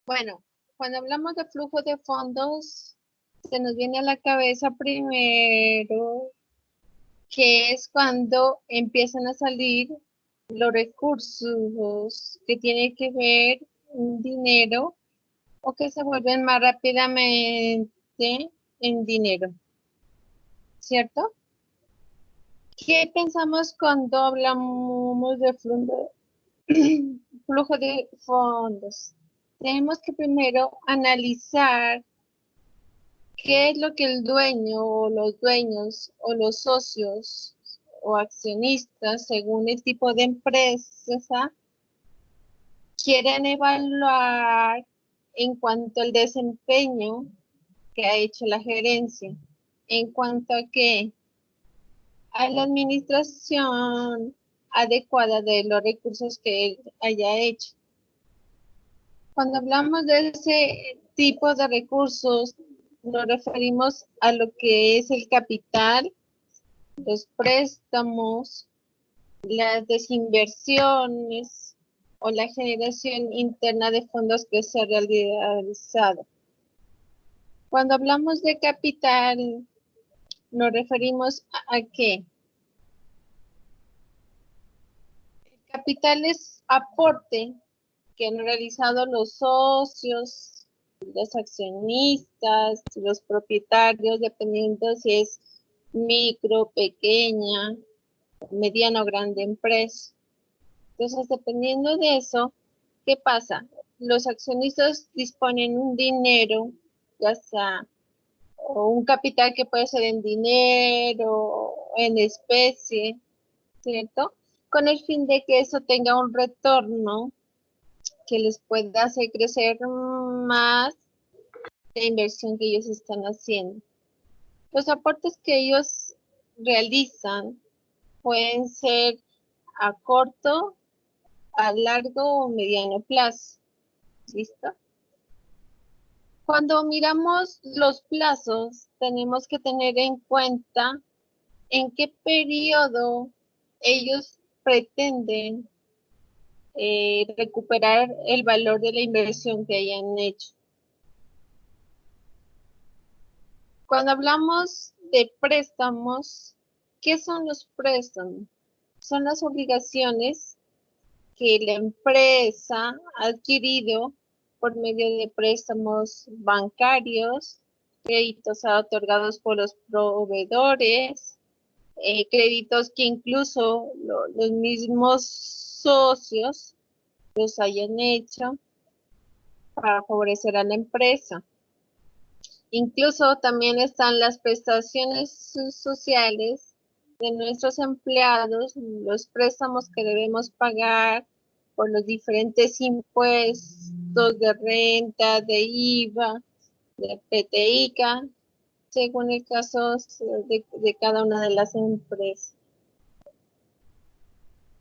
Bueno, cuando hablamos de flujo de fondos, se nos viene a la cabeza primero que es cuando empiezan a salir los recursos que tienen que ver en dinero o que se vuelven más rápidamente en dinero, ¿cierto? ¿Qué pensamos cuando hablamos de flujo de fondos? Tenemos que primero analizar qué es lo que el dueño o los dueños o los socios o accionistas, según el tipo de empresa, quieren evaluar en cuanto al desempeño que ha hecho la gerencia, en cuanto a que a la administración adecuada de los recursos que él haya hecho. Cuando hablamos de ese tipo de recursos, nos referimos a lo que es el capital, los préstamos, las desinversiones o la generación interna de fondos que se ha realizado. Cuando hablamos de capital, nos referimos a qué? El capital es aporte que han realizado los socios, los accionistas, los propietarios, dependiendo si es micro, pequeña, mediana o grande empresa. Entonces, dependiendo de eso, ¿qué pasa? Los accionistas disponen un dinero, ya sea o un capital que puede ser en dinero, en especie, ¿cierto? Con el fin de que eso tenga un retorno que les pueda hacer crecer más la inversión que ellos están haciendo. Los aportes que ellos realizan pueden ser a corto, a largo o mediano plazo. ¿Listo? Cuando miramos los plazos, tenemos que tener en cuenta en qué periodo ellos pretenden recuperar el valor de la inversión que hayan hecho. Cuando hablamos de préstamos, ¿qué son los préstamos? Son las obligaciones que la empresa ha adquirido por medio de préstamos bancarios, créditos otorgados por los proveedores, créditos que incluso los mismos socios los hayan hecho para favorecer a la empresa. Incluso también están las prestaciones sociales de nuestros empleados, los préstamos que debemos pagar por los diferentes impuestos de renta, de IVA, de PTICA, según el caso de cada una de las empresas.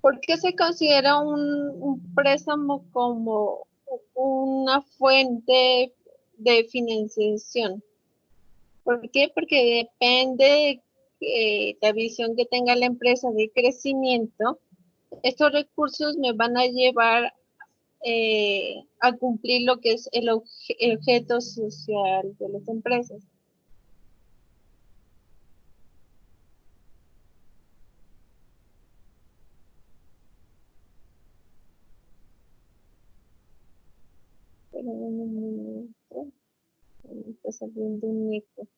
¿Por qué se considera un préstamo como una fuente de financiación? ¿Por qué? Porque depende de la visión que tenga la empresa de crecimiento. Estos recursos me van a llevar a cumplir lo que es el objeto social de las empresas. Pero un momento, me está saliendo un eco.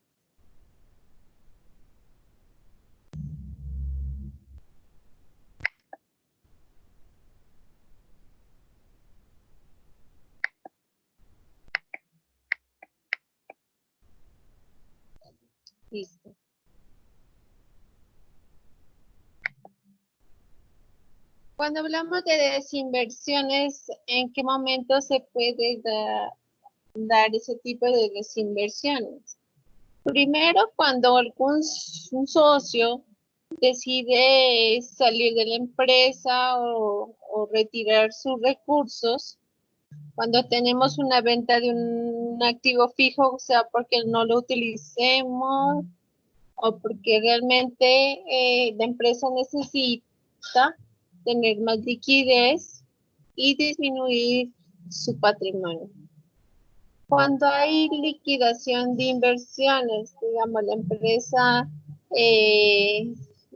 Listo. Cuando hablamos de desinversiones, ¿en qué momento se puede dar ese tipo de desinversiones? Primero, cuando algún socio decide salir de la empresa o retirar sus recursos, cuando tenemos una venta de un activo fijo, o sea, porque no lo utilicemos o porque realmente la empresa necesita tener más liquidez y disminuir su patrimonio. Cuando hay liquidación de inversiones, digamos, la empresa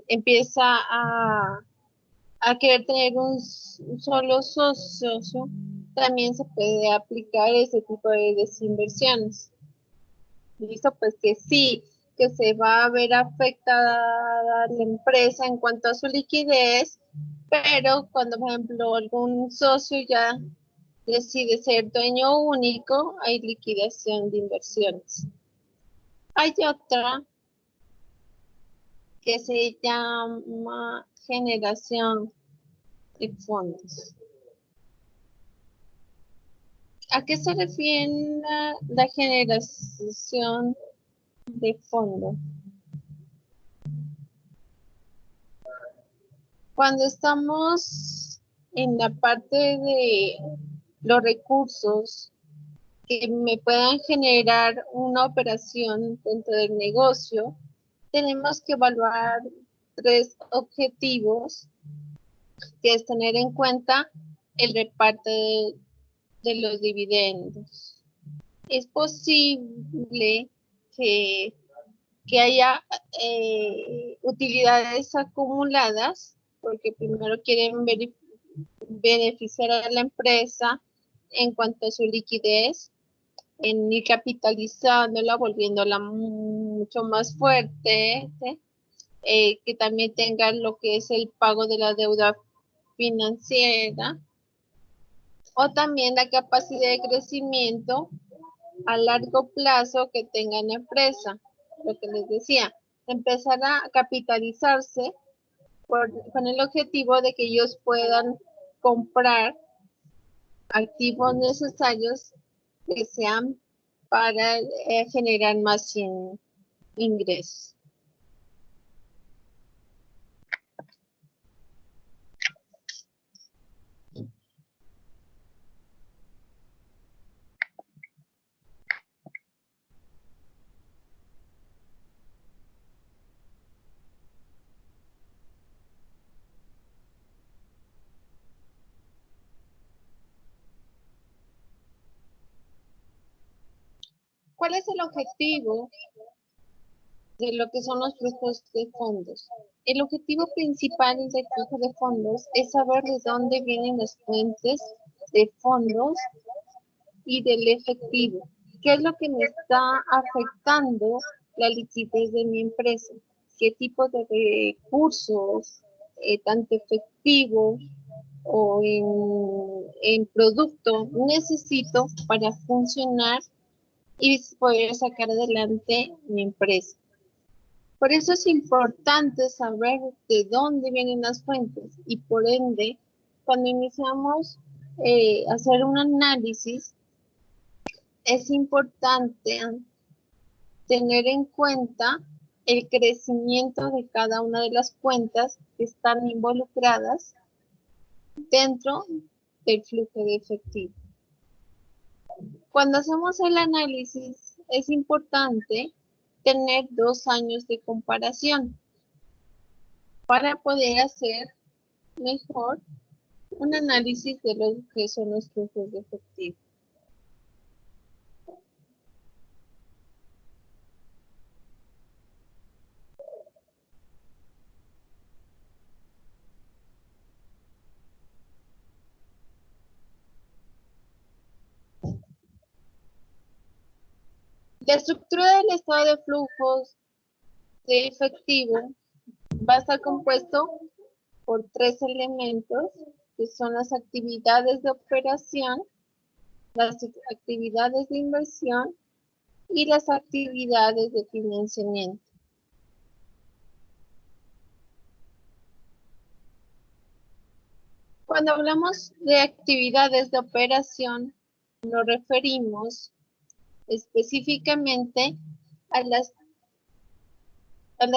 empieza a querer tener un solo socio, también se puede aplicar ese tipo de desinversiones. Listo, pues que sí, que se va a ver afectada la empresa en cuanto a su liquidez, pero cuando, por ejemplo, algún socio ya decide ser dueño único, hay liquidación de inversiones. Hay otra que se llama generación de fondos. ¿A qué se refiere la generación de fondos? Cuando estamos en la parte de los recursos que me puedan generar una operación dentro del negocio, tenemos que evaluar 3 objetivos, que es tener en cuenta el reparto de los dividendos. Es posible que haya utilidades acumuladas, porque primero quieren beneficiar a la empresa en cuanto a su liquidez, en ir capitalizándola, volviéndola mucho más fuerte, ¿sí? Que también tenga lo que es el pago de la deuda financiera, o también la capacidad de crecimiento a largo plazo que tenga la empresa. Lo que les decía, empezar a capitalizarse con el objetivo de que ellos puedan comprar activos necesarios que sean para generar más ingresos. ¿Cuál es el objetivo de lo que son los flujos de fondos? El objetivo principal del flujo de fondos es saber de dónde vienen las fuentes de fondos y del efectivo. ¿Qué es lo que me está afectando la liquidez de mi empresa? ¿Qué tipo de recursos, tanto efectivos o en producto, necesito para funcionar y poder sacar adelante mi empresa? Por eso es importante saber de dónde vienen las fuentes y por ende, cuando iniciamos hacer un análisis, es importante tener en cuenta el crecimiento de cada una de las cuentas que están involucradas dentro del flujo de efectivo. Cuando hacemos el análisis, es importante tener 2 años de comparación para poder hacer mejor un análisis de lo que son los flujos de efectivo. La estructura del estado de flujos de efectivo va a estar compuesto por 3 elementos, que son las actividades de operación, las actividades de inversión y las actividades de financiamiento. Cuando hablamos de actividades de operación, nos referimos específicamente a las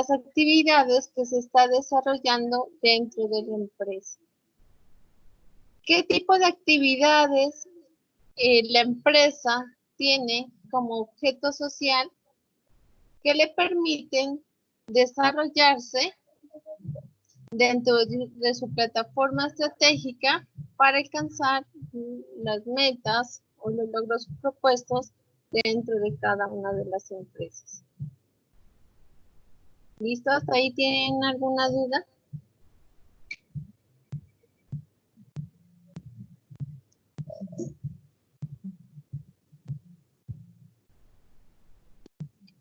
actividades que se está desarrollando dentro de la empresa. ¿Qué tipo de actividades la empresa tiene como objeto social que le permiten desarrollarse dentro de su plataforma estratégica para alcanzar las metas o los logros propuestos dentro de cada una de las empresas. ¿Listo? ¿Hasta ahí tienen alguna duda?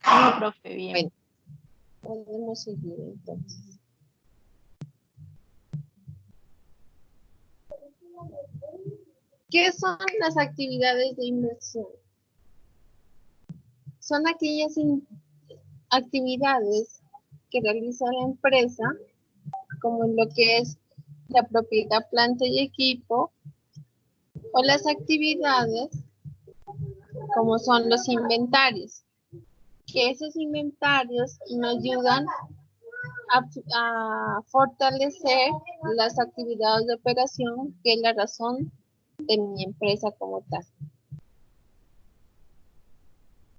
No, profe, bien. Bueno, podemos seguir entonces. ¿Qué son las actividades de inversión? Son aquellas actividades que realiza la empresa, como en lo que es la propiedad, planta y equipo, o las actividades como son los inventarios, que esos inventarios nos ayudan a fortalecer las actividades de operación, que es la razón de mi empresa como tal.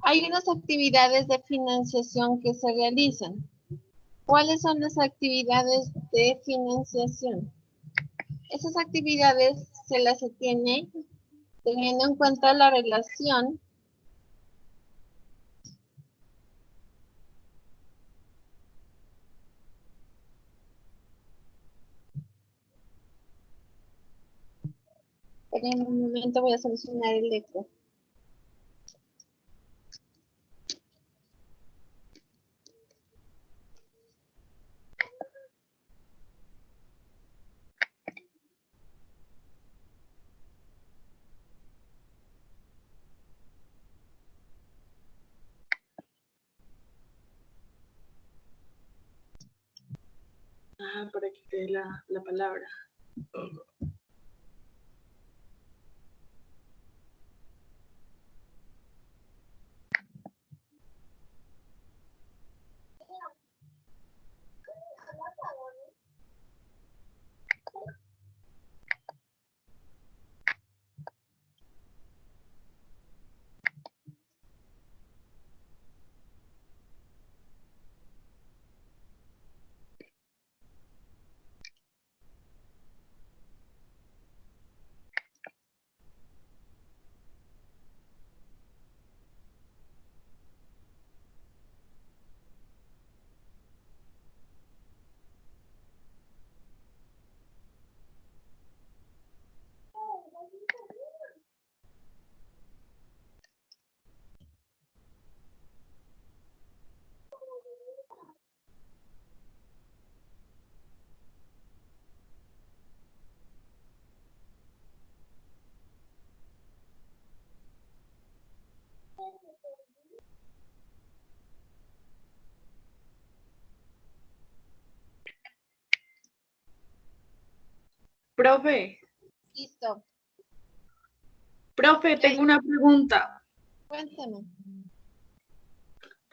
Hay unas actividades de financiación que se realizan. ¿Cuáles son las actividades de financiación? Esas actividades se las tiene teniendo en cuenta la relación en un momento voy a solucionar el eco. Para que quede la palabra. Profe. Listo. Profe, tengo una pregunta. Cuéntame.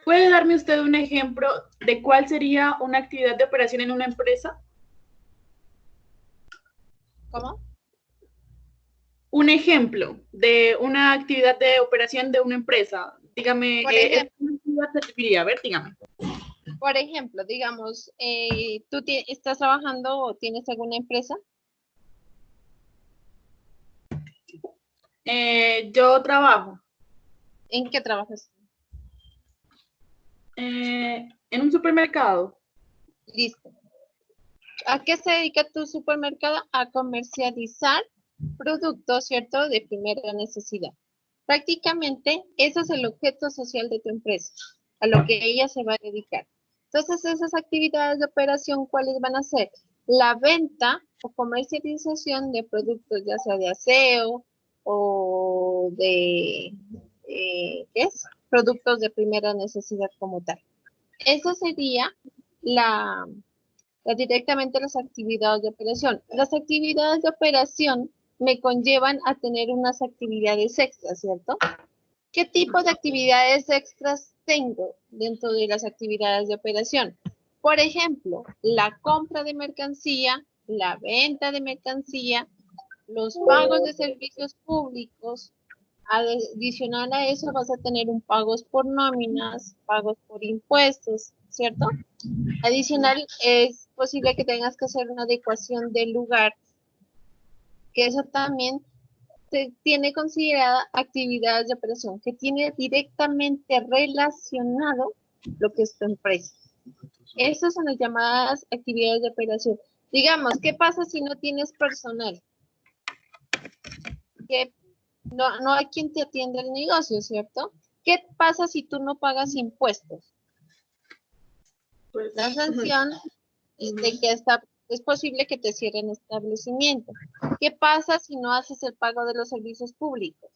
¿Puede darme usted un ejemplo de cuál sería una actividad de operación en una empresa? ¿Cómo? Un ejemplo de una actividad de operación de una empresa. Dígame, Por ejemplo, ¿qué actividad se referiría? A ver, dígame. por ejemplo, digamos, ¿tú estás trabajando o tienes alguna empresa? Yo trabajo ¿En qué trabajas? en un supermercado. Listo. ¿A qué se dedica tu supermercado? A comercializar productos, ¿cierto? De primera necesidad. Prácticamente, eso es el objeto social de tu empresa, a lo que ella se va a dedicar. Entonces, esas actividades de operación, ¿cuáles van a ser? La venta o comercialización de productos, ya sea de aseo o de, ¿qué es? Productos de primera necesidad como tal. Eso sería directamente las actividades de operación. Las actividades de operación me conllevan a tener unas actividades extras, ¿cierto? ¿Qué tipo de actividades extras tengo dentro de las actividades de operación? Por ejemplo, la compra de mercancía, la venta de mercancía, los pagos de servicios públicos. Adicional a eso vas a tener un pagos por nóminas, pagos por impuestos, ¿cierto? Adicional, es posible que tengas que hacer una adecuación del lugar, que eso también se tiene considerada actividades de operación que tiene directamente relacionado lo que es tu empresa. Esas son las llamadas actividades de operación. Digamos, ¿qué pasa si no tienes personal? Que no hay quien te atienda el negocio, ¿cierto? ¿Qué pasa si tú no pagas impuestos? Pues, La sanción es de que es posible que te cierren establecimiento. ¿Qué pasa si no haces el pago de los servicios públicos?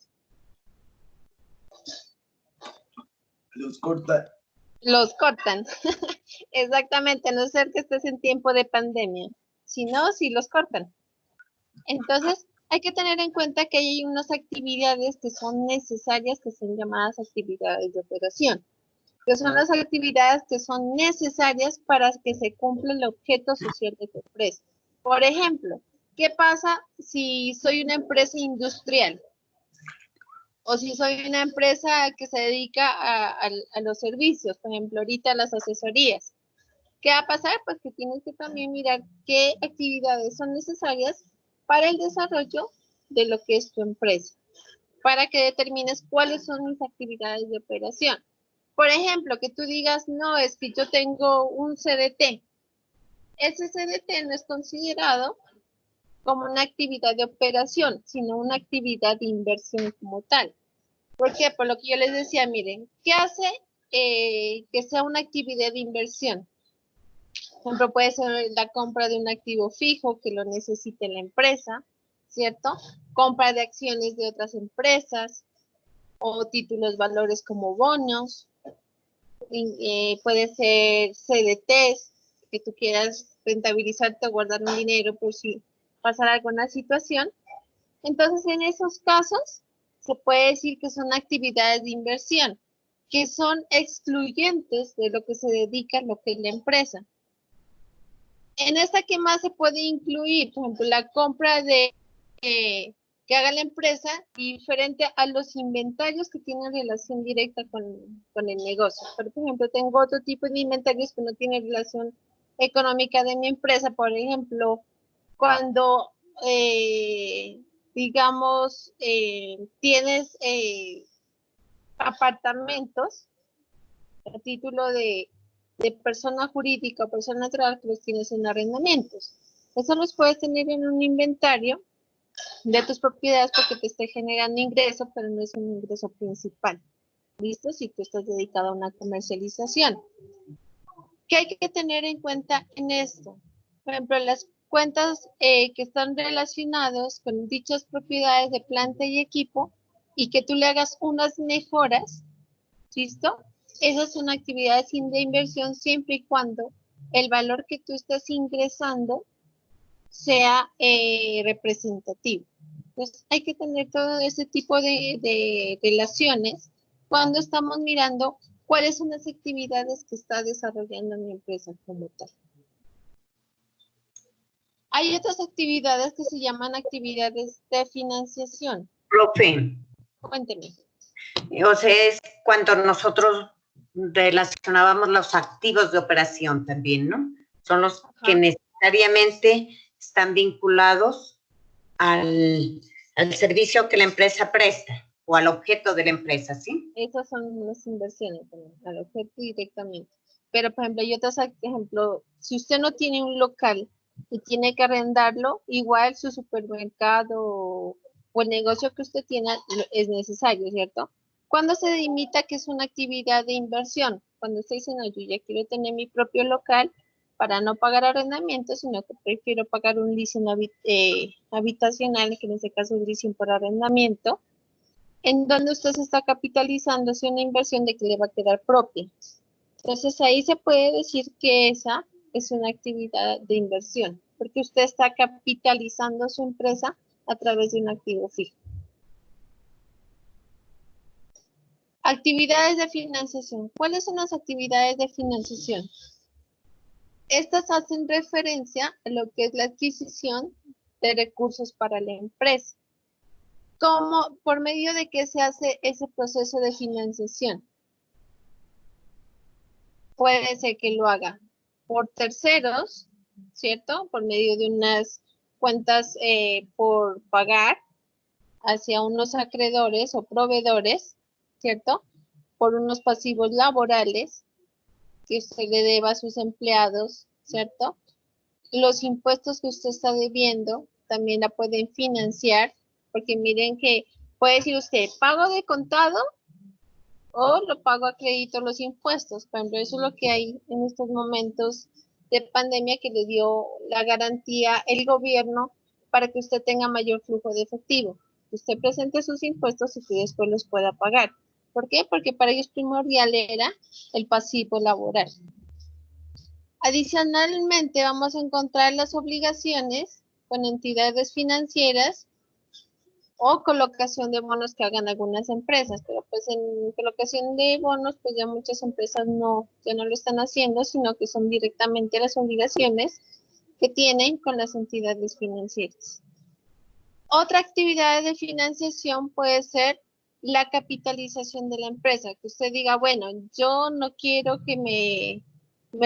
Los corta. Los cortan. Exactamente, a no ser que estés en tiempo de pandemia. Si no, sí los cortan. Entonces, hay que tener en cuenta que hay unas actividades que son necesarias, que son llamadas actividades de operación, que son las actividades que son necesarias para que se cumpla el objeto social de tu empresa. Por ejemplo, ¿qué pasa si soy una empresa industrial? O si soy una empresa que se dedica a los servicios, por ejemplo, ahorita las asesorías. ¿Qué va a pasar? Pues que tienes que también mirar qué actividades son necesarias para el desarrollo de lo que es tu empresa, para que determines cuáles son mis actividades de operación. Por ejemplo, que tú digas, no, es que yo tengo un CDT. Ese CDT no es considerado como una actividad de operación, sino una actividad de inversión como tal. ¿Por qué? Por lo que yo les decía, miren, ¿qué hace que sea una actividad de inversión? Por ejemplo, puede ser la compra de un activo fijo que lo necesite la empresa, ¿cierto? Compra de acciones de otras empresas o títulos valores como bonos. Puede ser CDTs, que tú quieras rentabilizarte o guardar un dinero por si pasara alguna situación. Entonces, en esos casos, se puede decir que son actividades de inversión, que son excluyentes de lo que se dedica a lo que es la empresa. En esta, ¿qué más se puede incluir? Por ejemplo, la compra de que haga la empresa diferente a los inventarios que tienen relación directa con el negocio. Pero, por ejemplo, tengo otro tipo de inventarios que no tienen relación económica de mi empresa. Por ejemplo, cuando, digamos, tienes apartamentos a título de persona jurídica o persona natural que los tienes en arrendamientos. Eso los puedes tener en un inventario de tus propiedades porque te esté generando ingreso, pero no es un ingreso principal. ¿Listo? Si tú estás dedicado a una comercialización. ¿Qué hay que tener en cuenta en esto? Por ejemplo, las cuentas que están relacionadas con dichas propiedades de planta y equipo y que tú le hagas unas mejoras, ¿listo? Esas son actividades de inversión siempre y cuando el valor que tú estás ingresando sea representativo. Entonces, hay que tener todo ese tipo de relaciones cuando estamos mirando cuáles son las actividades que está desarrollando mi empresa como tal. Hay otras actividades que se llaman actividades de financiación. Profe, Cuénteme. o sea, es cuando nosotros relacionábamos los activos de operación también, ¿no? Son los que necesariamente están vinculados al servicio que la empresa presta o al objeto de la empresa, ¿sí? Esas son las inversiones también, al objeto directamente. Pero, por ejemplo, hay otros ejemplos. Si usted no tiene un local y tiene que arrendarlo, igual su supermercado o el negocio que usted tiene es necesario, ¿cierto? ¿Cuándo se delimita que es una actividad de inversión? Cuando usted dice, no, yo ya quiero tener mi propio local para no pagar arrendamiento, sino que prefiero pagar un leasing habitacional, que en este caso es leasing por arrendamiento, en donde usted se está capitalizando, es una inversión de que le va a quedar propia. Entonces ahí se puede decir que esa es una actividad de inversión, porque usted está capitalizando su empresa a través de un activo fijo. Actividades de financiación. ¿Cuáles son las actividades de financiación? Estas hacen referencia a lo que es la adquisición de recursos para la empresa. ¿Cómo, por medio de qué se hace ese proceso de financiación? Puede ser que lo haga por terceros, ¿cierto? Por medio de unas cuentas por pagar, hacia unos acreedores o proveedores, ¿cierto? Por unos pasivos laborales que usted le deba a sus empleados, ¿cierto? Los impuestos que usted está debiendo también la pueden financiar, porque miren que puede decir usted, pago de contado o lo pago a crédito los impuestos. Por ejemplo, eso es lo que hay en estos momentos de pandemia que le dio la garantía el gobierno para que usted tenga mayor flujo de efectivo. Que usted presente sus impuestos y que después los pueda pagar. ¿Por qué? Porque para ellos primordial era el pasivo laboral. Adicionalmente, vamos a encontrar las obligaciones con entidades financieras o colocación de bonos que hagan algunas empresas, pero pues en colocación de bonos, pues ya muchas empresas ya no lo están haciendo, sino que son directamente las obligaciones que tienen con las entidades financieras. Otra actividad de financiación puede ser la capitalización de la empresa, que usted diga, bueno, yo no quiero que me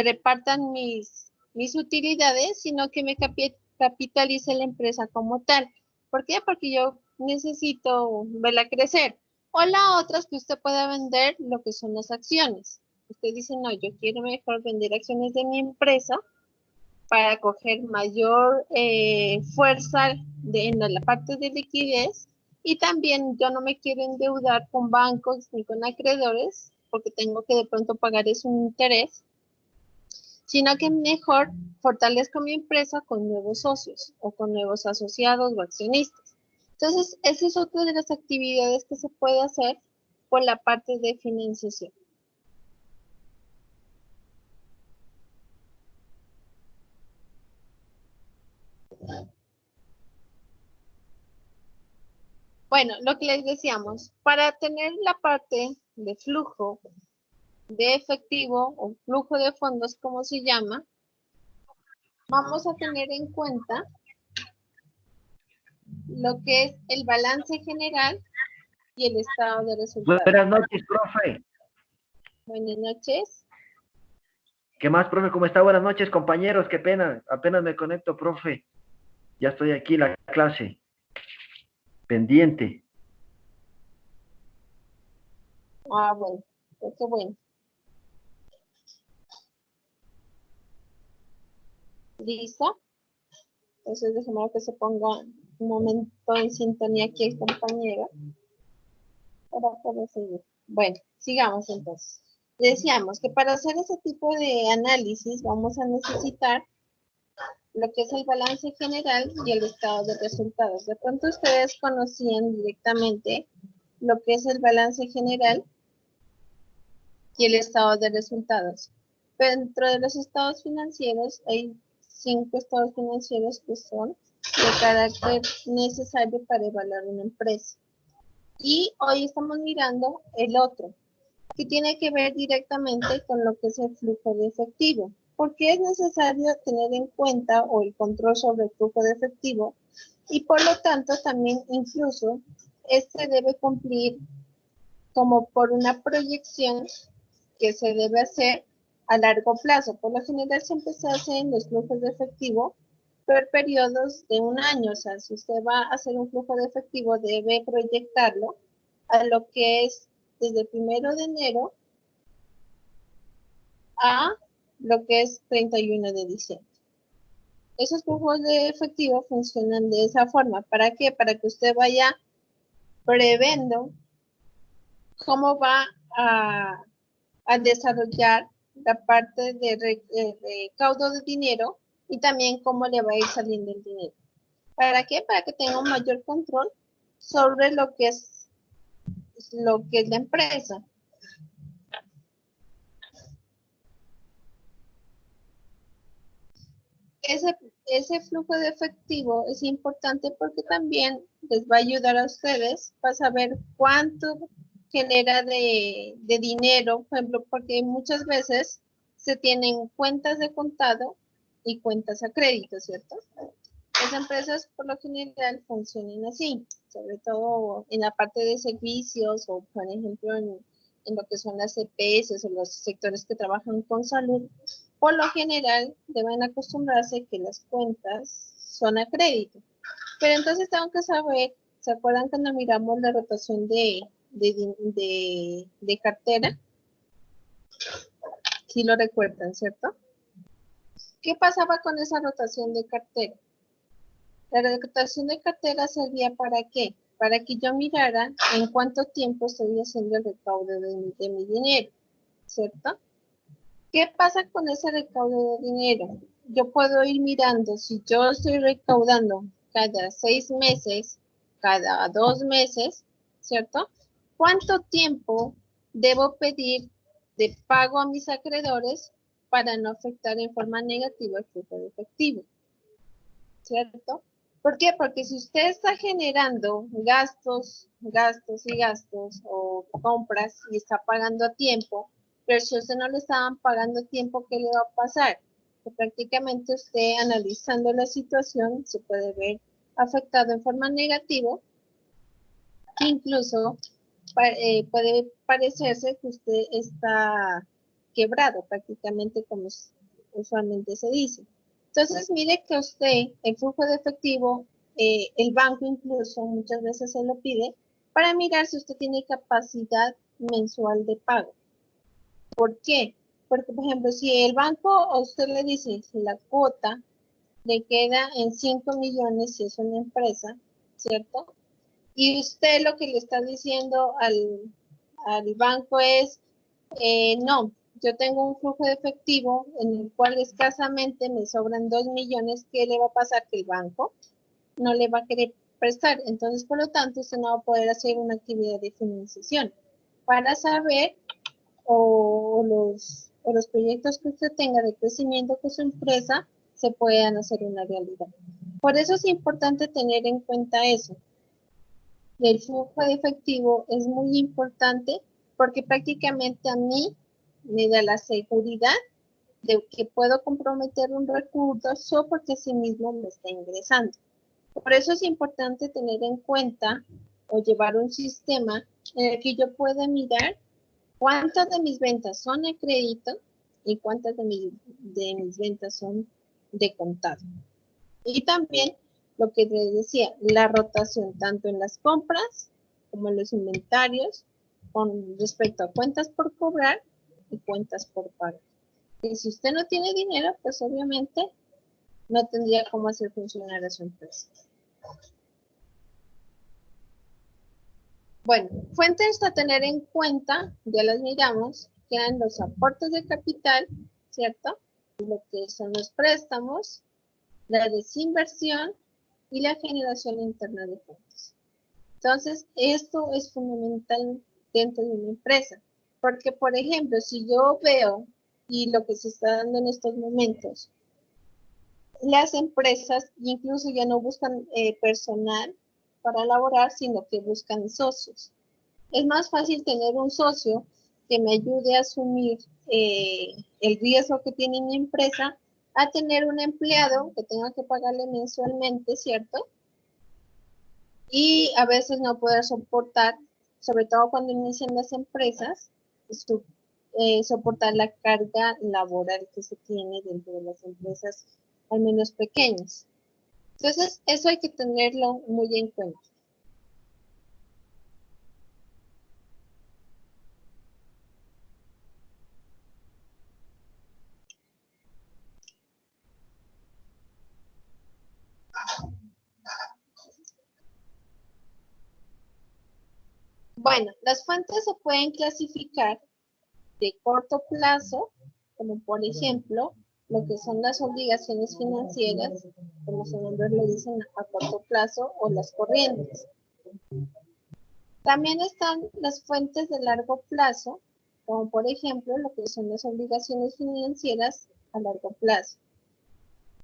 repartan mis utilidades, sino que me capitalice la empresa como tal. ¿Por qué? Porque yo necesito verla crecer. O la otra es que usted pueda vender lo que son las acciones. Usted dice, no, yo quiero mejor vender acciones de mi empresa para coger mayor fuerza en la parte de liquidez, y también yo no me quiero endeudar con bancos ni con acreedores porque tengo que de pronto pagar un interés, sino que mejor fortalezco mi empresa con nuevos socios o con nuevos asociados o accionistas. Entonces, esa es otra de las actividades que se puede hacer por la parte de financiación. Bueno, lo que les decíamos, para tener la parte de flujo de efectivo o flujo de fondos, como se llama, vamos a tener en cuenta lo que es el balance general y el estado de resultados. Buenas noches, profe. Buenas noches. ¿Qué más, profe? ¿Cómo está? Buenas noches, compañeros. Qué pena. Apenas me conecto, profe. Ya estoy aquí en la clase. Pendiente. Ah, bueno. Pues qué bueno. ¿Listo? Entonces dejemos que se ponga un momento en sintonía aquí el compañero para poder seguir. Bueno, sigamos entonces. Decíamos que para hacer ese tipo de análisis vamos a necesitar lo que es el balance general y el estado de resultados. De pronto ustedes conocían directamente lo que es el balance general y el estado de resultados. Pero dentro de los estados financieros hay 5 estados financieros que son de carácter necesario para evaluar una empresa. Y hoy estamos mirando el otro, que tiene que ver directamente con lo que es el flujo de efectivo. Porque es necesario tener en cuenta o el control sobre el flujo de efectivo, y por lo tanto también incluso este debe cumplir como por una proyección que se debe hacer a largo plazo. Por lo general siempre se hacen los flujos de efectivo por periodos de un año. O sea, si usted va a hacer un flujo de efectivo, debe proyectarlo a lo que es desde el 1 de enero a lo que es 31 de diciembre. Esos flujos de efectivo funcionan de esa forma. ¿Para qué? Para que usted vaya previendo cómo va a desarrollar la parte de recaudo de dinero y también cómo le va a ir saliendo el dinero. ¿Para qué? Para que tenga un mayor control sobre lo que es la empresa. Ese flujo de efectivo es importante porque también les va a ayudar a ustedes para saber cuánto genera de dinero, por ejemplo, porque muchas veces se tienen cuentas de contado y cuentas a crédito, ¿cierto? Las empresas por lo general funcionan así, sobre todo en la parte de servicios o, por ejemplo, en lo que son las EPS o los sectores que trabajan con salud. Por lo general deben acostumbrarse que las cuentas son a crédito. Pero entonces tengo que saber ¿Se acuerdan cuando miramos la rotación de cartera? Sí lo recuerdan, ¿cierto? ¿Qué pasaba con esa rotación de cartera? La rotación de cartera servía ¿para qué? Para que yo mirara en cuánto tiempo estoy haciendo el recaudo de mi dinero, ¿cierto? ¿Qué pasa con ese recaudo de dinero? Yo puedo ir mirando si yo estoy recaudando cada 6 meses, cada 2 meses, ¿cierto? ¿Cuánto tiempo debo pedir de pago a mis acreedores para no afectar en forma negativa el flujo de efectivo? ¿Cierto? ¿Por qué? Porque si usted está generando gastos o compras y está pagando a tiempo, pero si usted no le estaban pagando a tiempo, ¿qué le va a pasar? Que prácticamente usted, analizando la situación, se puede ver afectado en forma negativa. Incluso puede parecerse que usted está quebrado, prácticamente como usualmente se dice. Entonces, mire que usted, el flujo de efectivo, el banco incluso muchas veces se lo pide para mirar si usted tiene capacidad mensual de pago. ¿Por qué? Porque, por ejemplo, si el banco a usted le dice que la cuota le queda en 5 millones si es una empresa, ¿cierto? Y usted lo que le está diciendo al banco es, no, yo tengo un flujo de efectivo en el cual escasamente me sobran 2 millones, ¿qué le va a pasar? Que el banco no le va a querer prestar. Entonces, por lo tanto, usted no va a poder hacer una actividad de financiación para saber o los proyectos que usted tenga de crecimiento con su empresa se puedan hacer una realidad. Por eso es importante tener en cuenta eso. El flujo de efectivo es muy importante porque prácticamente a mí me da la seguridad de que puedo comprometer un recurso porque sí mismo me está ingresando. Por eso es importante tener en cuenta o llevar un sistema en el que yo pueda mirar cuántas de mis ventas son de crédito y cuántas de mis ventas son de contado. Y también lo que les decía, la rotación tanto en las compras como en los inventarios con respecto a cuentas por cobrar y cuentas por pagar. Y si usted no tiene dinero, pues obviamente no tendría cómo hacer funcionar a su empresa. Bueno, fuentes a tener en cuenta, ya las miramos, quedan los aportes de capital, ¿cierto? Lo que son los préstamos, la desinversión y la generación interna de fondos. Entonces, esto es fundamental dentro de una empresa, porque, por ejemplo, si yo veo, y lo que se está dando en estos momentos, las empresas incluso ya no buscan personal para laborar, sino que buscan socios. Es más fácil tener un socio que me ayude a asumir el riesgo que tiene mi empresa a tener un empleado que tenga que pagarle mensualmente, ¿cierto? Y a veces no poder soportar, sobre todo cuando inician las empresas, soportar la carga laboral que se tiene dentro de las empresas, al menos pequeñas. Entonces, eso hay que tenerlo muy en cuenta. Bueno, las fuentes se pueden clasificar de corto plazo, como por ejemplo, lo que son las obligaciones financieras, como su nombre lo dicen, a corto plazo, o las corrientes. También están las fuentes de largo plazo, como por ejemplo, lo que son las obligaciones financieras a largo plazo.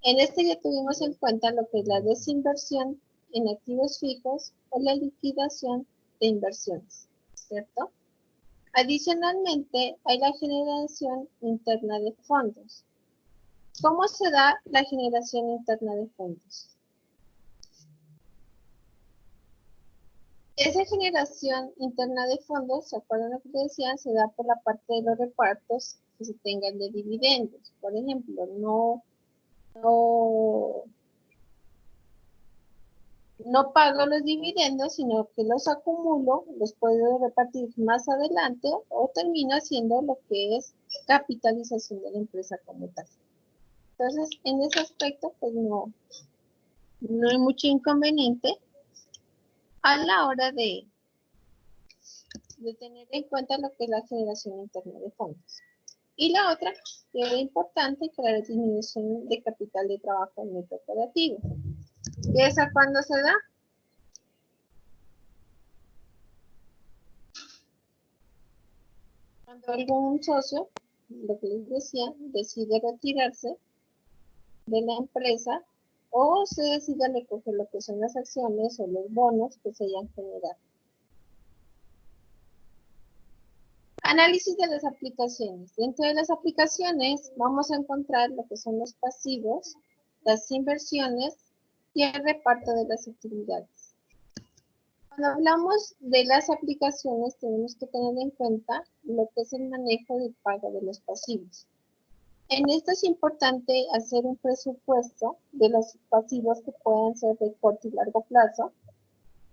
En este ya tuvimos en cuenta lo que es la desinversión en activos fijos o la liquidación de inversiones, ¿cierto? Adicionalmente, hay la generación interna de fondos. ¿Cómo se da la generación interna de fondos? Esa generación interna de fondos, ¿se acuerdan lo que decía? Se da por la parte de los repartos que se tengan de dividendos. Por ejemplo, no pago los dividendos, sino que los acumulo, los puedo repartir más adelante o termino haciendo lo que es capitalización de la empresa como tal. Entonces, en ese aspecto, pues no hay mucho inconveniente a la hora de tener en cuenta lo que es la generación interna de fondos. Y la otra, que es importante, que la disminución de capital de trabajo neto operativo. ¿Y esa cuándo se da? Cuando algún socio, lo que les decía, decide retirarse de la empresa o se decide recoger lo que son las acciones o los bonos que se hayan generado. Análisis de las aplicaciones. Dentro de las aplicaciones vamos a encontrar lo que son los pasivos, las inversiones y el reparto de las actividades. Cuando hablamos de las aplicaciones tenemos que tener en cuenta lo que es el manejo del pago de los pasivos. En esto es importante hacer un presupuesto de los pasivos que puedan ser de corto y largo plazo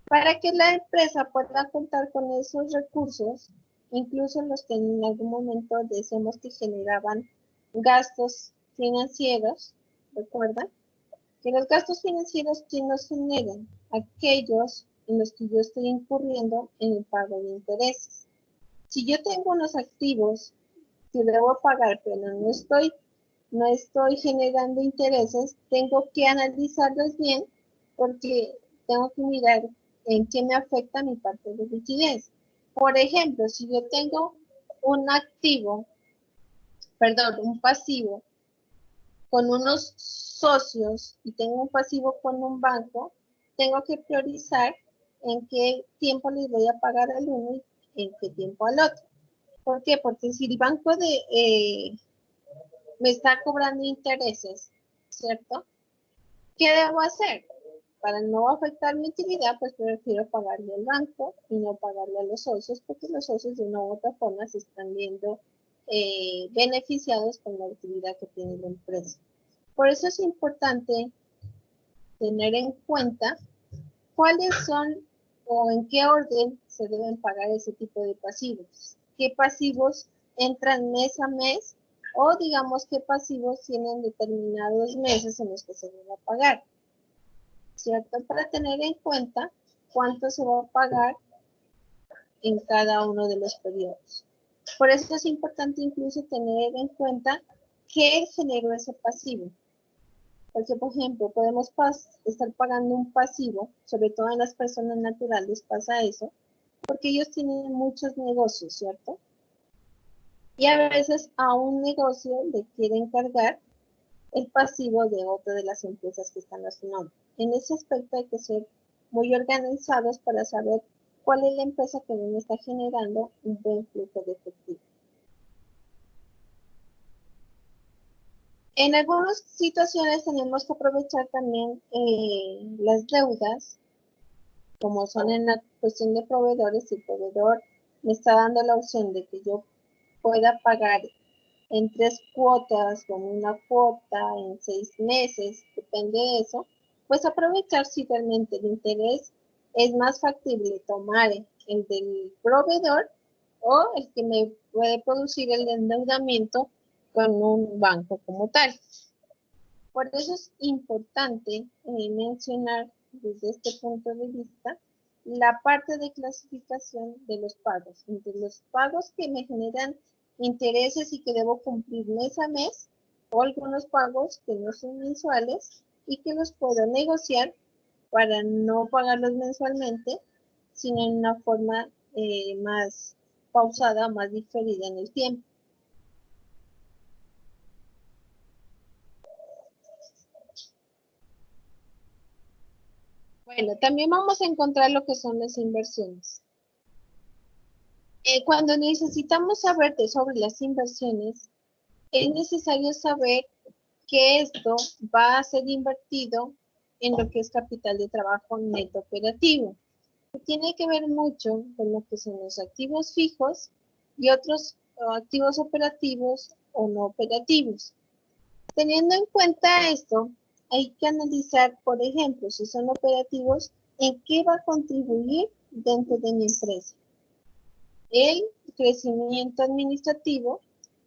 para que la empresa pueda contar con esos recursos, incluso los que en algún momento decíamos que generaban gastos financieros. ¿Recuerdan? Que los gastos financieros, ¿quién los generan? Aquellos en los que yo estoy incurriendo en el pago de intereses. Si yo tengo unos activos que debo pagar, pero no estoy generando intereses, tengo que analizarlos bien porque tengo que mirar en qué me afecta mi parte de liquidez. Por ejemplo, si yo tengo un pasivo con unos socios y tengo un pasivo con un banco, tengo que priorizar en qué tiempo les voy a pagar al uno y en qué tiempo al otro. ¿Por qué? Porque si el banco me está cobrando intereses, ¿cierto? ¿Qué debo hacer? Para no afectar mi utilidad, pues prefiero pagarle al banco y no pagarle a los socios, porque los socios de una u otra forma se están viendo beneficiados con la utilidad que tiene la empresa. Por eso es importante tener en cuenta cuáles son o en qué orden se deben pagar ese tipo de pasivos. ¿Qué pasivos entran mes a mes? O digamos qué pasivos tienen determinados meses en los que se debe pagar. ¿Cierto? Para tener en cuenta cuánto se va a pagar en cada uno de los periodos. Por eso es importante incluso tener en cuenta qué generó ese pasivo. Porque, por ejemplo, podemos estar pagando un pasivo, sobre todo en las personas naturales pasa eso, porque ellos tienen muchos negocios, ¿cierto? Y a veces a un negocio le quieren cargar el pasivo de otra de las empresas que están a su nombre. En ese aspecto hay que ser muy organizados para saber cuál es la empresa que me está generando un buen flujo de efectivo. En algunas situaciones tenemos que aprovechar también las deudas, como son en la cuestión de proveedores. Si el proveedor me está dando la opción de que yo pueda pagar en 3 cuotas, con una cuota, en 6 meses, depende de eso, pues aprovechar si realmente el interés es más factible tomar el del proveedor o el que me puede producir el endeudamiento con un banco como tal. Por eso es importante mencionar desde este punto de vista la parte de clasificación de los pagos. Entre los pagos que me generan intereses y que debo cumplir mes a mes, o algunos pagos que no son mensuales y que los puedo negociar para no pagarlos mensualmente, sino en una forma más pausada, más diferida en el tiempo. Bueno, también vamos a encontrar lo que son las inversiones. Cuando necesitamos saber sobre las inversiones, es necesario saber que esto va a ser invertido en lo que es capital de trabajo neto operativo. Tiene que ver mucho con lo que son los activos fijos y otros activos operativos o no operativos. Teniendo en cuenta esto, hay que analizar, por ejemplo, si son operativos, en qué va a contribuir dentro de mi empresa. El crecimiento administrativo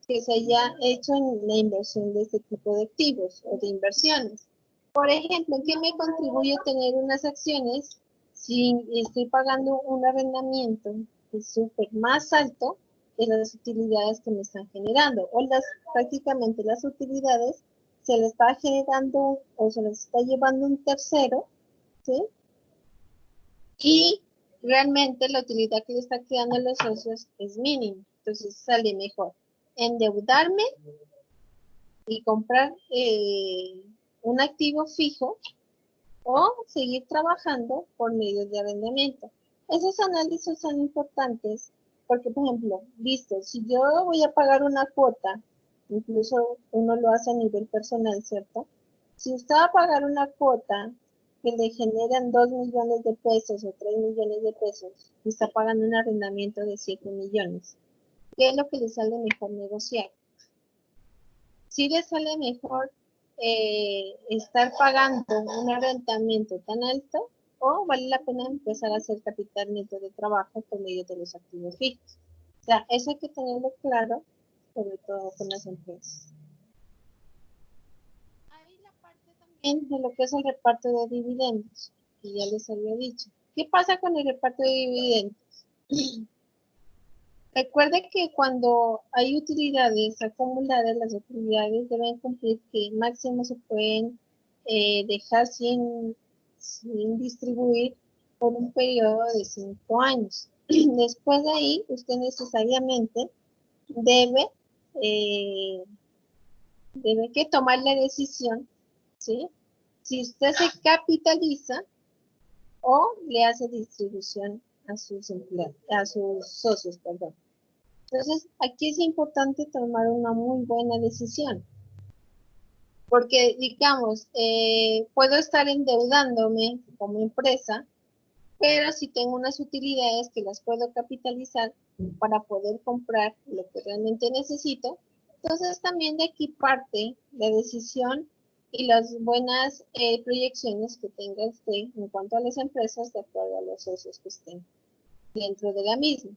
que se haya hecho en la inversión de este tipo de activos o de inversiones. Por ejemplo, ¿en qué me contribuye tener unas acciones si estoy pagando un arrendamiento que es súper más alto de las utilidades que me están generando? O prácticamente las utilidades se le está generando o se les está llevando un tercero, ¿sí? Y realmente la utilidad que le está quedando a los socios es mínima. Entonces sale mejor endeudarme y comprar un activo fijo o seguir trabajando por medio de arrendamiento. Esos análisis son importantes porque, por ejemplo, listo, si yo voy a pagar una cuota, incluso uno lo hace a nivel personal, ¿cierto? Si usted va a pagar una cuota que le generan 2 millones de pesos o 3 millones de pesos y está pagando un arrendamiento de 7 millones, ¿qué es lo que le sale mejor negociar? Si le sale mejor estar pagando un arrendamiento tan alto o vale la pena empezar a hacer capital neto de trabajo por medio de los activos fijos. O sea, eso hay que tenerlo claro, sobre todo con las empresas. Hay la parte también de lo que es el reparto de dividendos, que ya les había dicho. ¿Qué pasa con el reparto de dividendos? Recuerde que cuando hay utilidades acumuladas, las utilidades deben cumplir que máximo se pueden dejar sin distribuir por un periodo de 5 años. Después de ahí, usted necesariamente debe, debe que tomar la decisión, ¿sí? Si usted se capitaliza o le hace distribución a sus empleados, a sus socios, perdón. Entonces, aquí es importante tomar una muy buena decisión. Porque, digamos, puedo estar endeudándome como empresa, pero si tengo unas utilidades que las puedo capitalizar para poder comprar lo que realmente necesito, entonces también de aquí parte la decisión y las buenas proyecciones que tenga usted en cuanto a las empresas de acuerdo a los socios que estén dentro de la misma.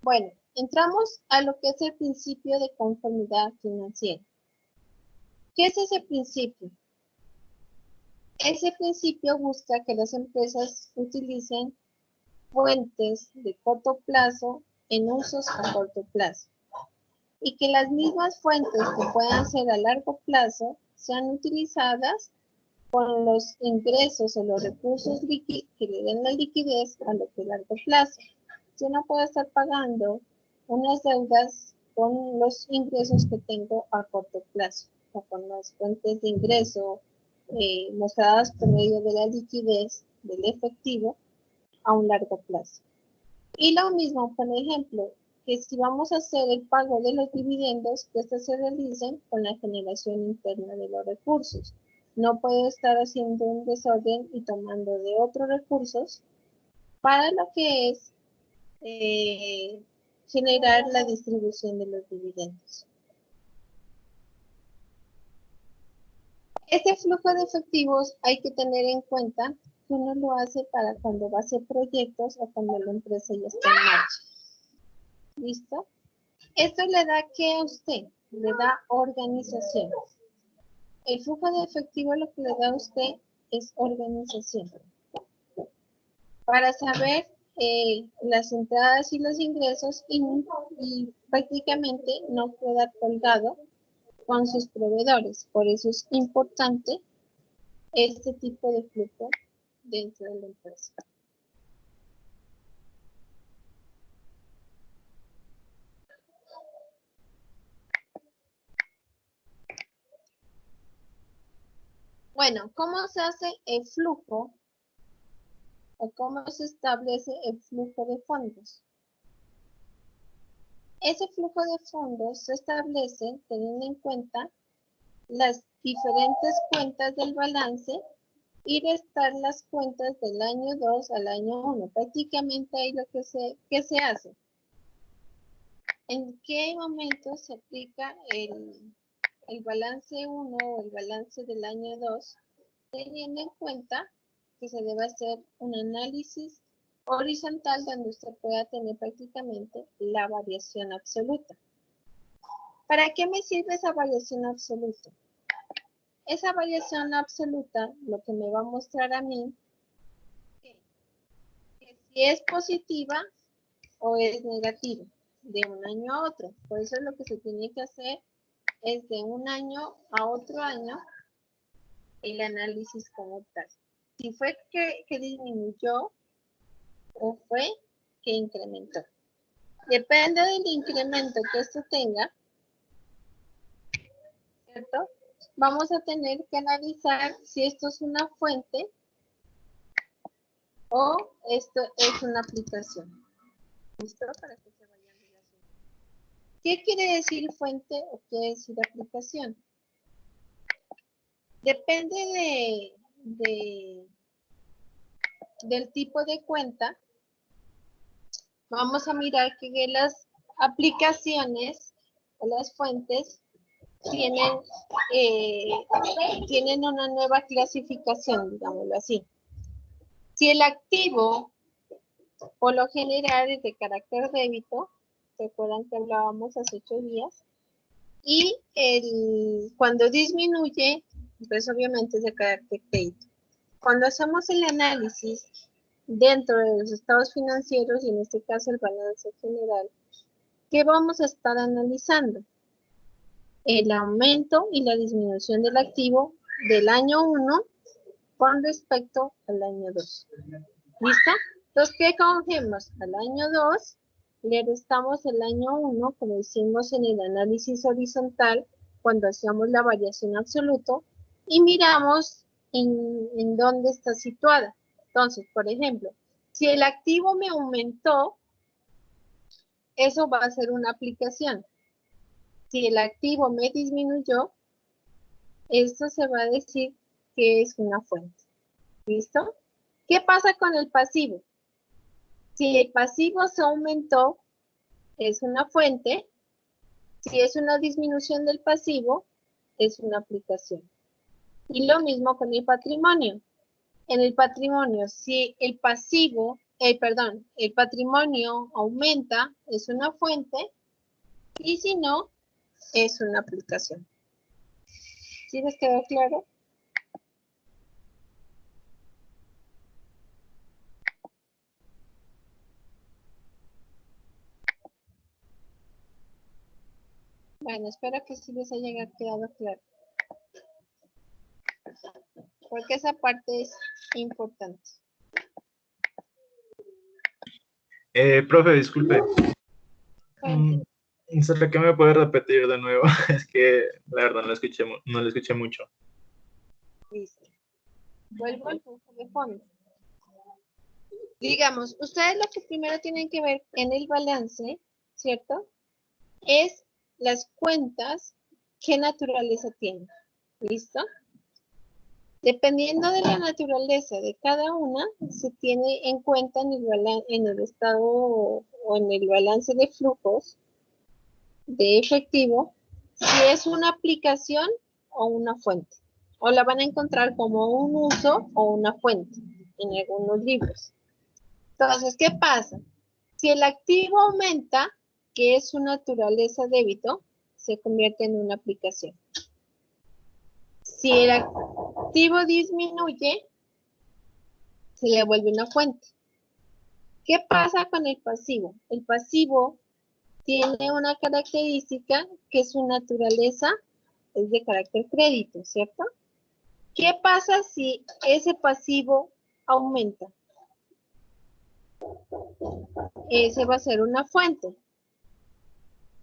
Bueno, entramos a lo que es el principio de conformidad financiera. ¿Qué es ese principio? Ese principio busca que las empresas utilicen fuentes de corto plazo en usos a corto plazo y que las mismas fuentes que puedan ser a largo plazo sean utilizadas con los ingresos o los recursos que le den la liquidez a lo que es largo plazo. Yo no puedo estar pagando unas deudas con los ingresos que tengo a corto plazo, o con las fuentes de ingreso mostradas por medio de la liquidez del efectivo a un largo plazo. Y lo mismo, por ejemplo, que si vamos a hacer el pago de los dividendos, que estos se realicen con la generación interna de los recursos. No puedo estar haciendo un desorden y tomando de otros recursos para lo que es generar la distribución de los dividendos. Este flujo de efectivos hay que tener en cuenta que uno lo hace para cuando va a hacer proyectos o cuando la empresa ya está en marcha. ¿Listo? Esto le da ¿qué a usted? Le da organización. El flujo de efectivo lo que le da a usted es organización. Para saber las entradas y los ingresos y prácticamente no quedar colgado con sus proveedores. Por eso es importante este tipo de flujo dentro de la empresa. Bueno, ¿cómo se hace el flujo o cómo se establece el flujo de fondos? Ese flujo de fondos se establece teniendo en cuenta las diferentes cuentas del balance y restar las cuentas del año 2 al año 1. Prácticamente ahí lo que se hace. ¿En qué momento se aplica el balance 1 o el balance del año 2? Teniendo en cuenta que se debe hacer un análisis horizontal donde usted pueda tener prácticamente la variación absoluta. ¿Para qué me sirve esa variación absoluta? Esa variación absoluta lo que me va a mostrar a mí es que si es positiva o es negativa de un año a otro. Por eso lo que se tiene que hacer es de un año a otro año el análisis como tal. Si fue que disminuyó o fue que incrementó. Depende del incremento que esto tenga, ¿cierto? Vamos a tener que analizar si esto es una fuente o esto es una aplicación. ¿Listo? Para que se vayan relacionando. ¿Qué quiere decir fuente o qué quiere decir aplicación? Depende del tipo de cuenta. Vamos a mirar que las aplicaciones o las fuentes tienen una nueva clasificación, digámoslo así. Si el activo, por lo general, es de carácter débito, recuerdan que hablábamos hace 8 días, y cuando disminuye, pues obviamente es de carácter crédito. Cuando hacemos el análisis dentro de los estados financieros, y en este caso el balance general, ¿qué vamos a estar analizando? El aumento y la disminución del activo del año 1 con respecto al año 2. ¿Listo? Entonces, ¿qué cogemos? Al año 2 le restamos el año 1, como hicimos en el análisis horizontal, cuando hacíamos la variación absoluta, y miramos en dónde está situada. Entonces, por ejemplo, si el activo me aumentó, eso va a ser una aplicación. Si el activo me disminuyó, esto se va a decir que es una fuente. ¿Listo? ¿Qué pasa con el pasivo? Si el pasivo se aumentó, es una fuente. Si es una disminución del pasivo, es una aplicación. Y lo mismo con el patrimonio. En el patrimonio, si el el patrimonio aumenta, es una fuente. Y si no, es una aplicación. ¿Sí les quedó claro? Bueno, espero que sí les haya quedado claro. Porque esa parte es importante. Profe, disculpe. Cuente. ¿Será que me puede repetir de nuevo? Es que la verdad no lo escuché mucho. Listo. Vuelvo al punto de fondo. Digamos, ustedes lo que primero tienen que ver en el balance, ¿cierto? Es las cuentas, qué naturaleza tienen. ¿Listo? Dependiendo de la naturaleza de cada una, se tiene en cuenta en el estado o en el balance de flujos de efectivo, si es una aplicación o una fuente. O la van a encontrar como un uso o una fuente en algunos libros. Entonces, ¿qué pasa? Si el activo aumenta, que es su naturaleza débito, se convierte en una aplicación. Si el activo disminuye, se le vuelve una fuente. ¿Qué pasa con el pasivo? El pasivo tiene una característica que su naturaleza es de carácter crédito, ¿cierto? ¿Qué pasa si ese pasivo aumenta? Ese va a ser una fuente.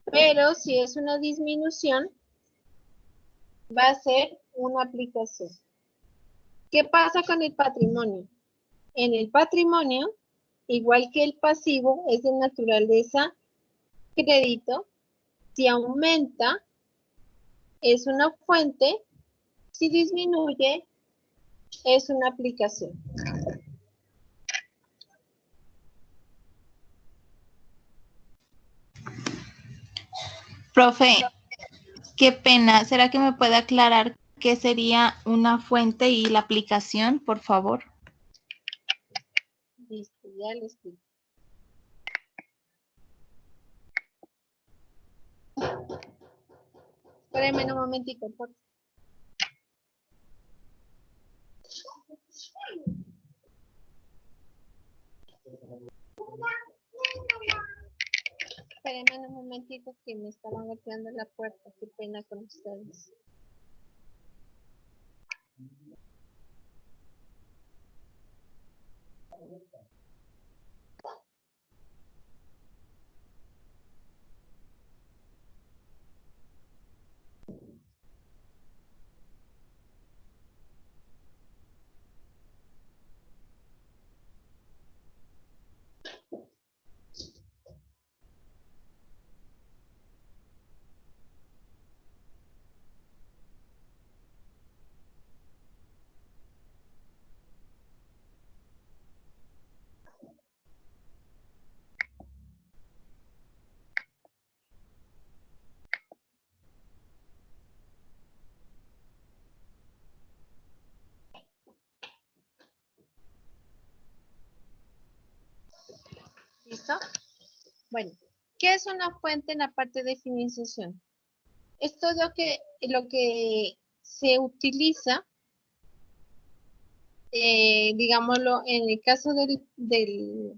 Pero si es una disminución, va a ser una aplicación. ¿Qué pasa con el patrimonio? En el patrimonio, igual que el pasivo, es de naturaleza crédito. Si aumenta, es una fuente. Si disminuye, es una aplicación. Profe, qué pena. ¿Será que me puede aclarar qué sería una fuente y la aplicación, por favor? Listo, ya lo explico. Espérenme un momentico, por favor. Espérenme un momentito que me estaban golpeando la puerta. Qué pena con ustedes. ¿Listo? Bueno, ¿qué es una fuente en la parte de financiación? Es todo lo que se utiliza, digámoslo, en el caso ¿qué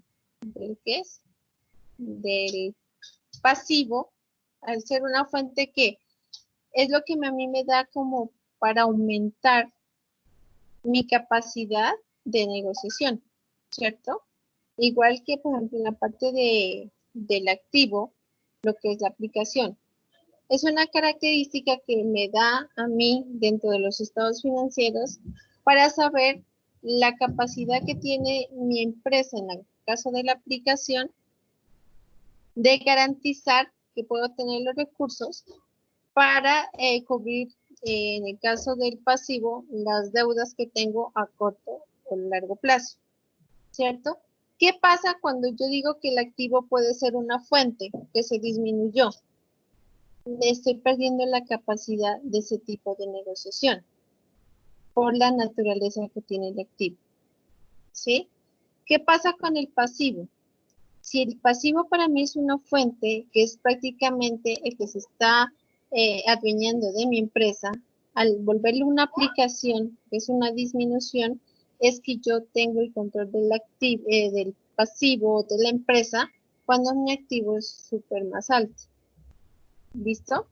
es? Del pasivo, al ser una fuente que es lo que a mí me da como para aumentar mi capacidad de negociación, ¿cierto? Igual que, por ejemplo, en la parte del activo, lo que es la aplicación. Es una característica que me da a mí dentro de los estados financieros para saber la capacidad que tiene mi empresa, en el caso de la aplicación, de garantizar que puedo tener los recursos para cubrir, en el caso del pasivo, las deudas que tengo a corto o largo plazo, ¿cierto? ¿Qué pasa cuando yo digo que el activo puede ser una fuente que se disminuyó? Estoy perdiendo la capacidad de ese tipo de negociación por la naturaleza que tiene el activo, ¿sí? ¿Qué pasa con el pasivo? Si el pasivo para mí es una fuente que es prácticamente el que se está adueñando de mi empresa, al volverle una aplicación, que es una disminución, es que yo tengo el control del pasivo de la empresa cuando mi activo es súper más alto. ¿Listo?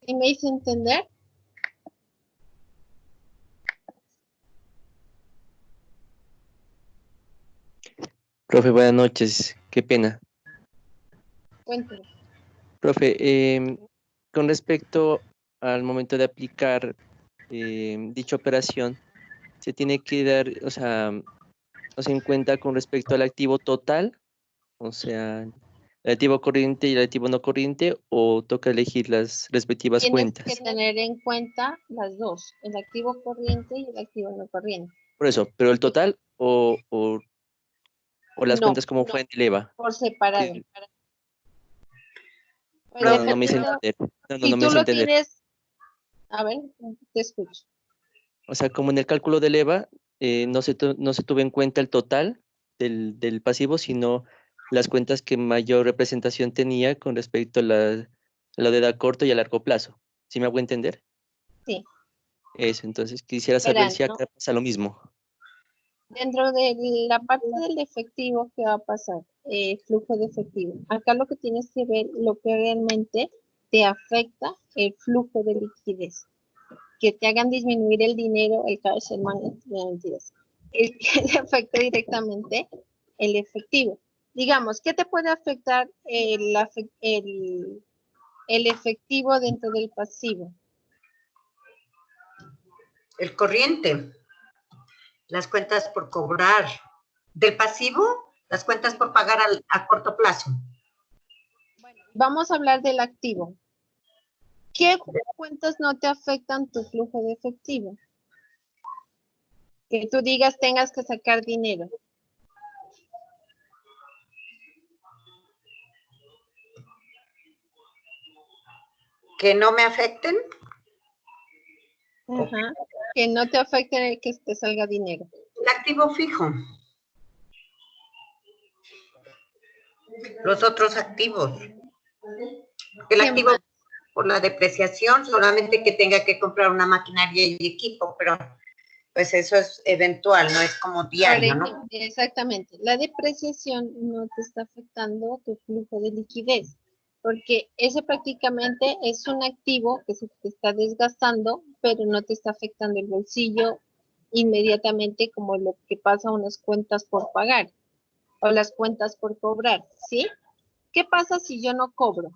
¿Y me hice entender? Profe, buenas noches. Qué pena. Cuéntame. Profe, con respecto al momento de aplicar dicha operación, se tiene que dar, o sea, no se en cuenta con respecto al activo total, o sea, el activo corriente y el activo no corriente, o toca elegir las respectivas Tienes que cuentas. tener en cuenta las dos, el activo corriente y el activo no corriente. Por eso, pero el total o las No, cuentas como fuente eleva. por separado. Que- Pues No me hice dependiendo, entender. si No me tú hice lo entender. tienes, a ver, te escucho. O sea, como en el cálculo del EVA, no se tuvo en cuenta el total del pasivo, sino las cuentas que mayor representación tenía con respecto a la de a corto y a largo plazo. ¿Sí me hago entender? Sí, Eso, entonces quisiera saber verán, si ¿no? acá pasa lo mismo. Dentro de la parte del efectivo, ¿qué va a pasar? Flujo de efectivo. Acá lo que tienes que ver, lo que realmente te afecta el flujo de liquidez. Que te hagan disminuir el dinero, el cash, el money, no, mentiras. El que te afecte directamente el efectivo. Digamos, ¿qué te puede afectar el efectivo dentro del pasivo? El corriente, las cuentas por cobrar. Del pasivo, las cuentas por pagar a corto plazo. Vamos a hablar del activo. ¿Qué cuentas no te afectan tu flujo de efectivo? Que tú digas tengas que sacar dinero. Que no me afecten. Ajá. Que no te afecte que te salga dinero. El activo fijo. Los otros activos. El ¿Qué activo más? por la depreciación, solamente que tenga que comprar una maquinaria y equipo, pero pues eso es eventual, no es como diario, ¿no? Exactamente. La depreciación no te está afectando tu flujo de liquidez, porque ese prácticamente es un activo que se te está desgastando, pero no te está afectando el bolsillo inmediatamente como lo que pasa a unas cuentas por pagar o las cuentas por cobrar, ¿sí? ¿Qué pasa si yo no cobro?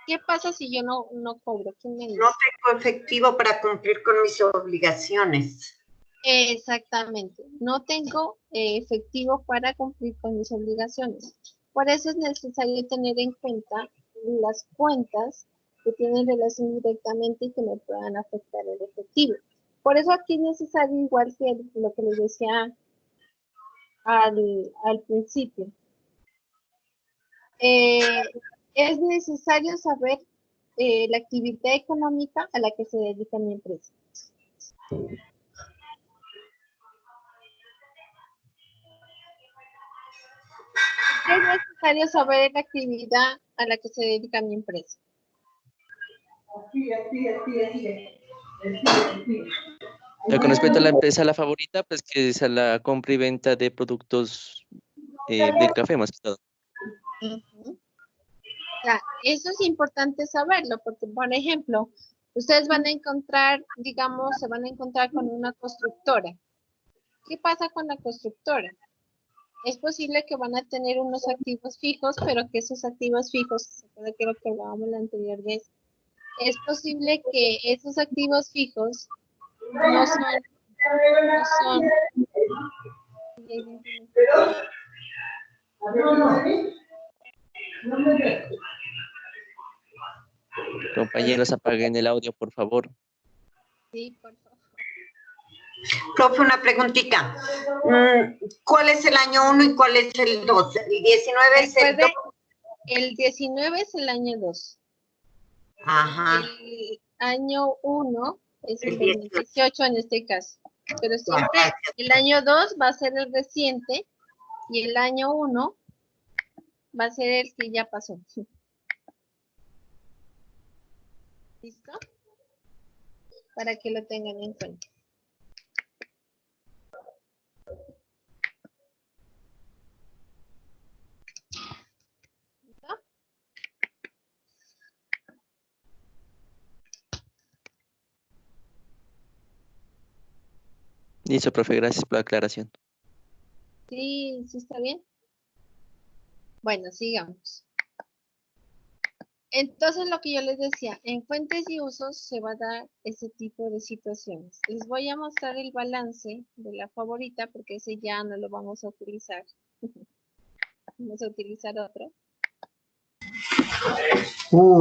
¿Qué pasa si yo no cobro? ¿Quién me dice? No tengo efectivo para cumplir con mis obligaciones. Exactamente. No tengo efectivo para cumplir con mis obligaciones. Por eso es necesario tener en cuenta las cuentas que tienen relación directamente y que me puedan afectar el efectivo. Por eso aquí es necesario, igual que lo que les decía al principio, es necesario saber la actividad económica a la que se dedica mi empresa. Es necesario saber la actividad a la que se dedica mi empresa. Con respecto a la empresa, la favorita, pues que es a la compra y venta de productos del café más que todo. Ujú. Ya, eso es importante saberlo, porque, por ejemplo, ustedes van a encontrar, digamos, se van a encontrar con una constructora. ¿Qué pasa con la constructora? Es posible que van a tener unos activos fijos, pero que esos activos fijos, ¿se acuerda que lo que hablábamos la anterior vez? Es posible que esos activos fijos no son Compañeros, apaguen el audio, por favor. Sí, por favor. Profe, una preguntita. ¿Cuál es el año 1 y cuál es el 2? El 19 es el 2. Recuerde, el 19 es el año 2. Ajá. El año 1 es el El 18. 2018 en este caso. Pero siempre el año 2 va a ser el reciente y el año 1 va a ser el que ya pasó. ¿Listo? Para que lo tengan en cuenta. ¿Listo? Listo, profe, gracias por la aclaración. Sí, sí está bien. Bueno, sigamos. Entonces, lo que yo les decía, en fuentes y usos se va a dar ese tipo de situaciones. Les voy a mostrar el balance de la favorita porque ese ya no lo vamos a utilizar. Vamos a utilizar otro.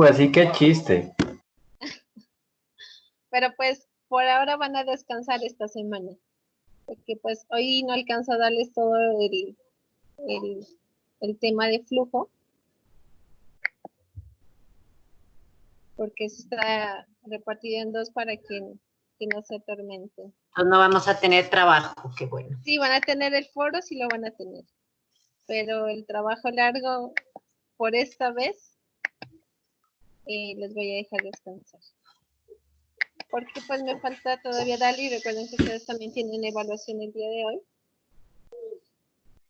Así que chiste. Pero pues por ahora van a descansar esta semana. Porque pues hoy no alcanzo a darles todo el tema de flujo. Porque se está repartido en dos para que no se atormenten. Entonces no vamos a tener trabajo, qué bueno. Sí, van a tener el foro, sí lo van a tener. Pero el trabajo largo, por esta vez, les voy a dejar descansar. Porque pues me falta todavía darle y recuerden que ustedes también tienen evaluación el día de hoy.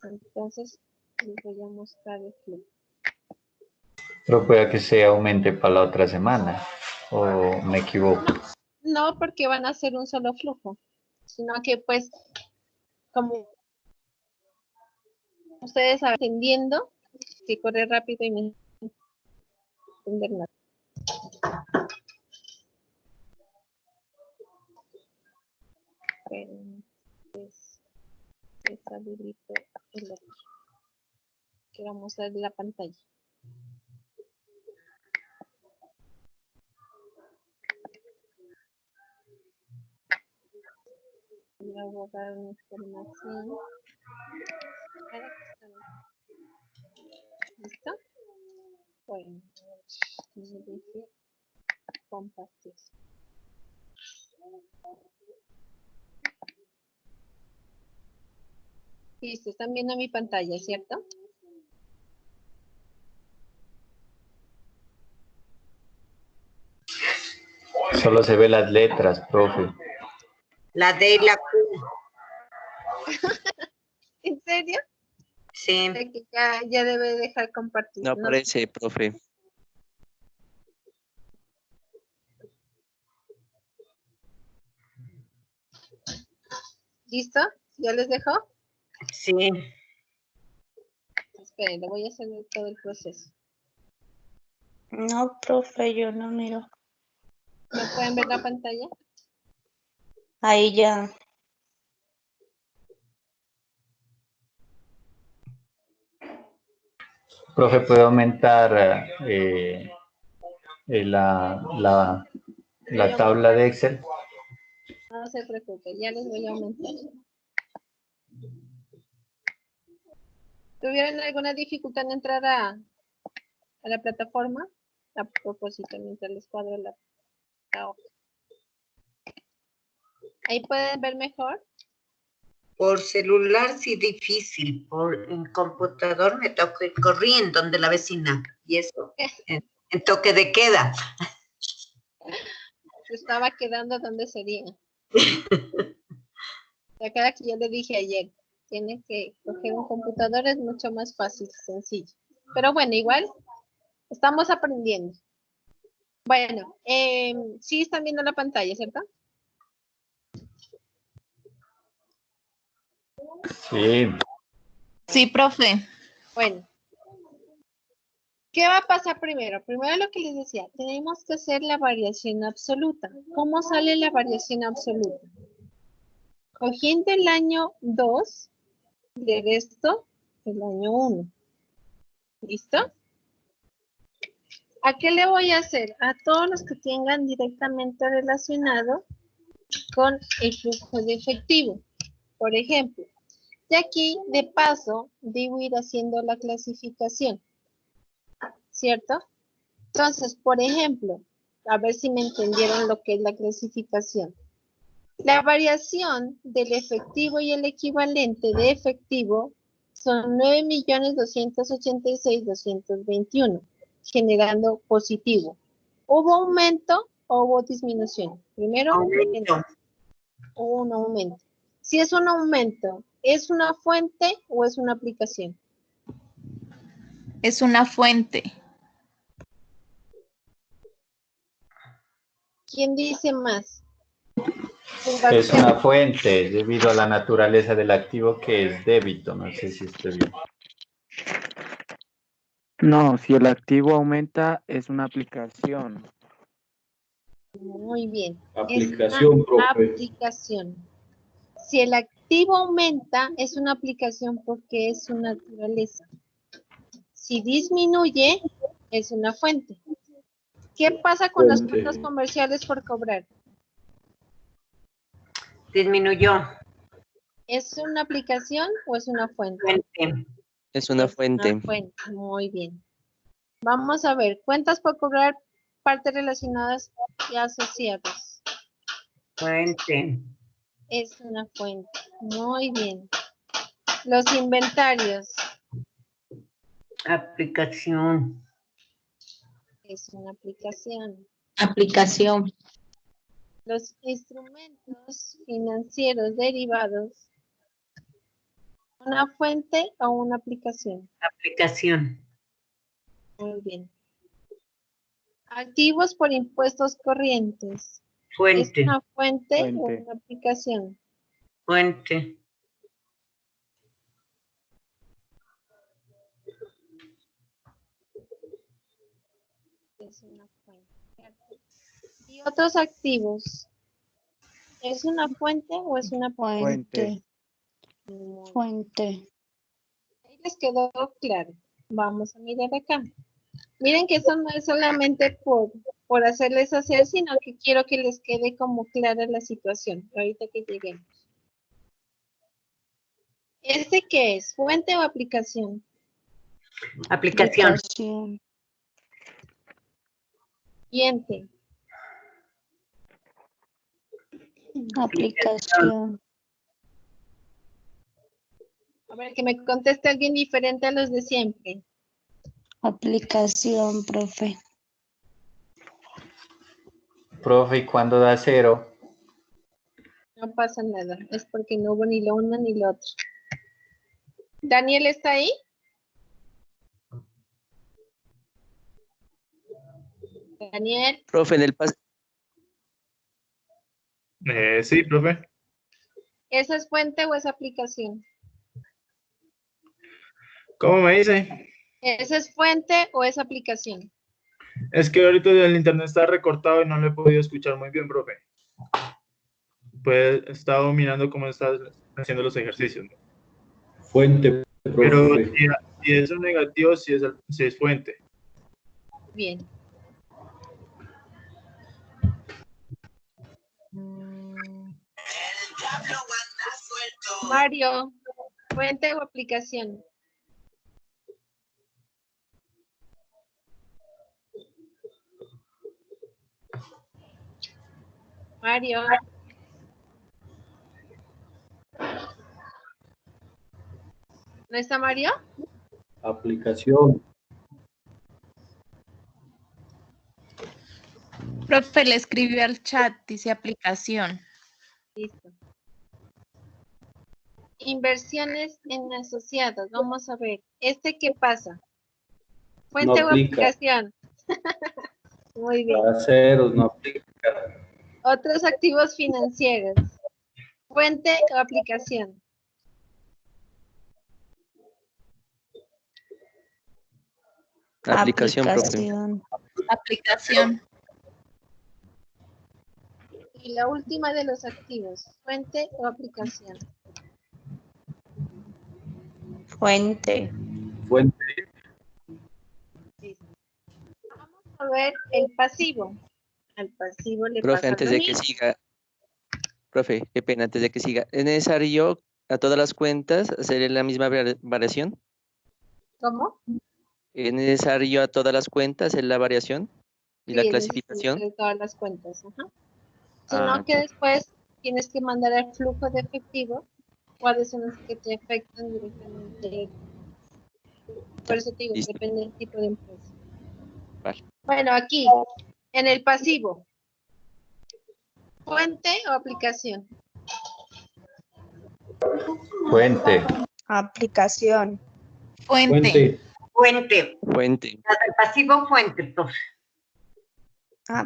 Entonces, les voy a mostrar el flujo. Pero puede que se aumente para la otra semana. ¿O me equivoco? No, porque van a hacer un solo flujo. Sino que pues, como ustedes saben, entendiendo que corre rápido y no entender nada. Pero, pues, deshabilito el otro. Quiero mostrar la pantalla. Voy a borrar una información. Para que ¿listo? Bueno, me deje compartir. Listo, están viendo mi pantalla, ¿cierto? Solo se ve las letras, profe. La D y la Q. ¿En serio? Sí. Sé que ya debe dejar compartir. No aparece, profe. ¿Listo? ¿Ya les dejó? Sí. Esperen, le voy a hacer todo el proceso. No, profe, yo no miro. ¿No pueden ver la pantalla? Ahí ya. Profe, ¿puede aumentar la tabla de Excel? No se preocupe, ya les voy a aumentar. ¿Tuvieron alguna dificultad en entrar a la plataforma? A propósito, mientras les cuadro la hoja. ¿Ahí pueden ver mejor? Por celular sí difícil, en computador me toca ir corriendo donde la vecina, y eso en toque de queda. Se estaba quedando donde sería. La cara que yo le dije ayer, tiene que coger un computador, es mucho más fácil, sencillo. Pero bueno, igual estamos aprendiendo. Bueno, sí están viendo la pantalla, ¿cierto? Sí. Sí, profe. Bueno. ¿Qué va a pasar primero? Primero lo que les decía, tenemos que hacer la variación absoluta. ¿Cómo sale la variación absoluta? Cogiendo el año 2, le resto el año 1. ¿Listo? ¿A qué le voy a hacer? A todos los que tengan directamente relacionado con el flujo de efectivo. Por ejemplo, y aquí de paso debo ir haciendo la clasificación. ¿Cierto? Entonces, por ejemplo, a ver si me entendieron lo que es la clasificación. La variación del efectivo y el equivalente de efectivo son 9.286.221, generando positivo. ¿Hubo aumento o hubo disminución? Primero, Aumento. hubo un aumento. Si es un aumento, ¿es una fuente o es una aplicación? Es una fuente. ¿Quién dice más? Es una fuente debido a la naturaleza del activo que es débito. No sé si estoy bien. No, si el activo aumenta es una aplicación. Muy bien. Aplicación, Es una profe. aplicación. Si el activo aumenta, es una aplicación porque es su naturaleza. Si disminuye, es una fuente. ¿Qué pasa con las cuotas comerciales por cobrar? Disminuyó. ¿Es una aplicación o es una fuente? Fuente. Es una fuente. Una fuente. Muy bien. Vamos a ver. Cuentas por cobrar, partes relacionadas y asociadas. Fuente. Es una fuente. Muy bien. Los inventarios. Aplicación. Es una aplicación. Aplicación. Los instrumentos financieros derivados. ¿Una fuente o una aplicación? Aplicación. Muy bien. Activos por impuestos corrientes. Fuente. ¿Es una fuente o Fuente. una aplicación? Fuente. Es una fuente. ¿Y otros activos? ¿Es una fuente o es una Fuente. Fuente. Muy bien. Fuente. Ahí les quedó claro. Vamos a mirar acá. Miren que eso no es solamente por hacerles hacer, sino que quiero que les quede como clara la situación, ahorita que lleguemos. ¿Este qué es? ¿Fuente o aplicación? Aplicación. Siguiente. Aplicación. A ver, que me conteste alguien diferente a los de siempre. Aplicación, profe. Profe, ¿y cuándo da cero? No pasa nada, es porque no hubo ni lo uno ni lo otro. ¿Daniel está ahí? Daniel, Profe, en el Sí, profe. ¿esa es fuente o es aplicación? ¿Cómo me dice? ¿Esa es fuente o es aplicación? Es que ahorita el internet está recortado y no lo he podido escuchar muy bien, profe. Pues he estado mirando cómo estás haciendo los ejercicios, ¿no? Fuente, Pero profe. si es un negativo, si es fuente. Bien. Mario, ¿fuente o aplicación? Mario. ¿No está Mario? Aplicación. Profe, le escribió al chat, dice aplicación. Listo. Inversiones en asociados. Vamos a ver. ¿Este qué pasa? ¿Fuente No o aplica. aplicación? Muy bien. Da ceros, no aplica. Otros activos financieros. ¿Fuente o aplicación? aplicación, profe. Aplicación. Aplicación. Y la última de los activos. ¿Fuente o aplicación? Fuente. Fuente. Vamos a ver el pasivo. Al pasivo le Profe, pasa antes lo de que mismo. siga, profe, qué pena, antes de que siga, ¿es necesario a todas las cuentas hacer la misma variación? ¿Cómo? ¿Es necesario a todas las cuentas hacer la variación y la Sí, es necesario clasificación? hacer todas las cuentas. Ajá. Ah, Sino que después tienes que mandar el flujo de efectivo, cuáles son los que te afectan directamente. Por eso te digo, listo. depende del tipo de empresa. Vale. Bueno, aquí, en el pasivo, ¿fuente o aplicación? Fuente. Aplicación. Fuente. Fuente. Fuente. El pasivo fuente, profe.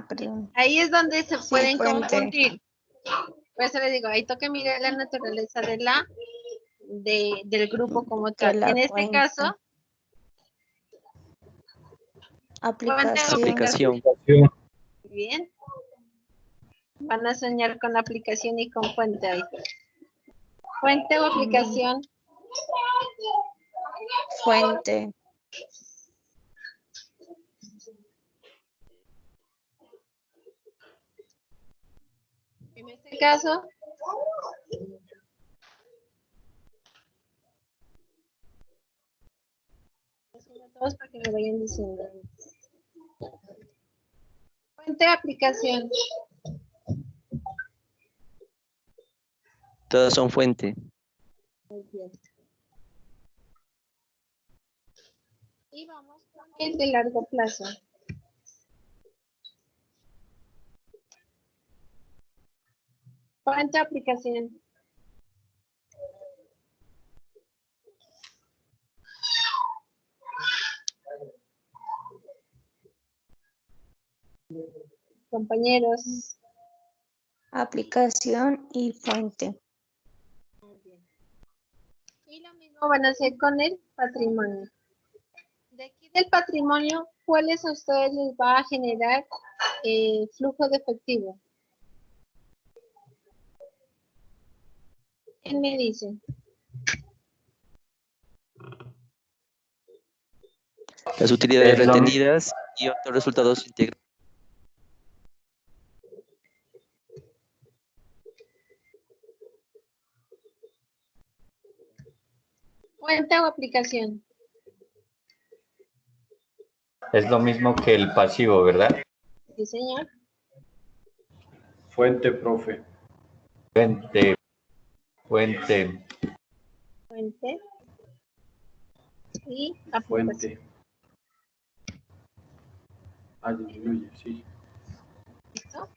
Perdón. Ahí es donde se Sí, pueden fuente. confundir. Por eso les digo, ahí toca mirar la naturaleza del grupo como tal. la En este cuenta. caso, fuente o Aplicación. aplicación. Muy bien. Van a soñar con aplicación y con fuente ahí. Fuente o aplicación. Fuente. En este caso, todos para que me vayan diciendo. Fuente o aplicación. Todas son fuente. Muy bien. Y vamos con el de largo plazo. Fuente o aplicación. Compañeros. Aplicación y fuente. Muy bien. Y lo mismo van a hacer con el patrimonio. De aquí del patrimonio, ¿cuáles a ustedes les va a generar flujo de efectivo? ¿Quién me dice? las utilidades Es lo mi- retendidas y otros resultados integrales. Fuente o aplicación. Es lo mismo que el pasivo, ¿verdad? Sí, señor. Fuente, profe. Fuente, fuente, Fuente y aplicación. Fuente. Ay, sí. ¿Listo?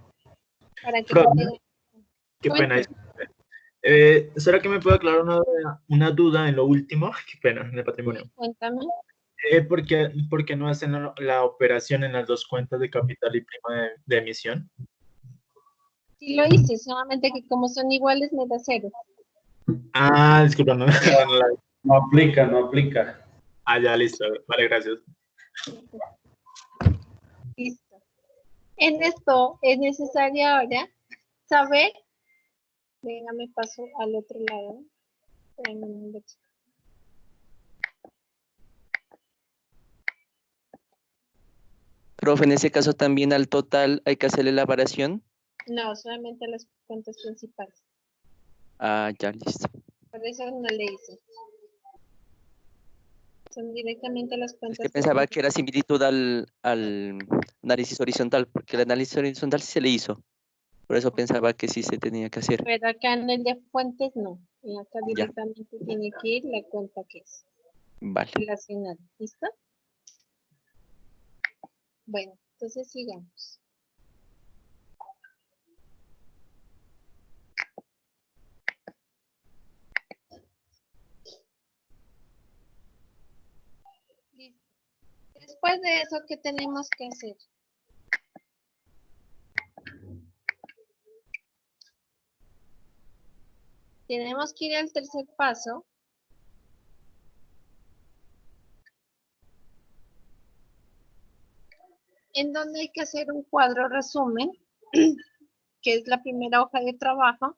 Para que Profe, tengan- qué pena. Cuente. ¿Será que me puede aclarar una duda en lo último? Qué pena, en el patrimonio. Cuéntame. ¿Por qué no hacen la operación en las dos cuentas de capital y prima de emisión? Sí lo hice, solamente que como son iguales me da 0. Ah, disculpa, no, No aplica, no aplica. Ah, ya, listo. Vale, gracias. Listo. En esto es necesario ahora saber. Venga, me paso al otro lado. Espérenme un momento. Profe, en ese caso también al total hay que hacerle la variación. No, solamente las cuentas principales. Ah, ya, listo. Por eso no le hice. Son directamente las Es cuentas que pensaba que era similitud al análisis horizontal, porque el análisis horizontal sí se le hizo. Por eso pensaba que sí se tenía que hacer. Pero acá en el de fuentes no. Y acá Ya. directamente tiene que ir la cuenta que es Vale. relacionada. ¿Listo? Bueno, entonces sigamos. Listo. Después de eso, ¿qué tenemos que hacer? Tenemos que ir al tercer paso. En donde hay que hacer un cuadro resumen, que es la primera hoja de trabajo,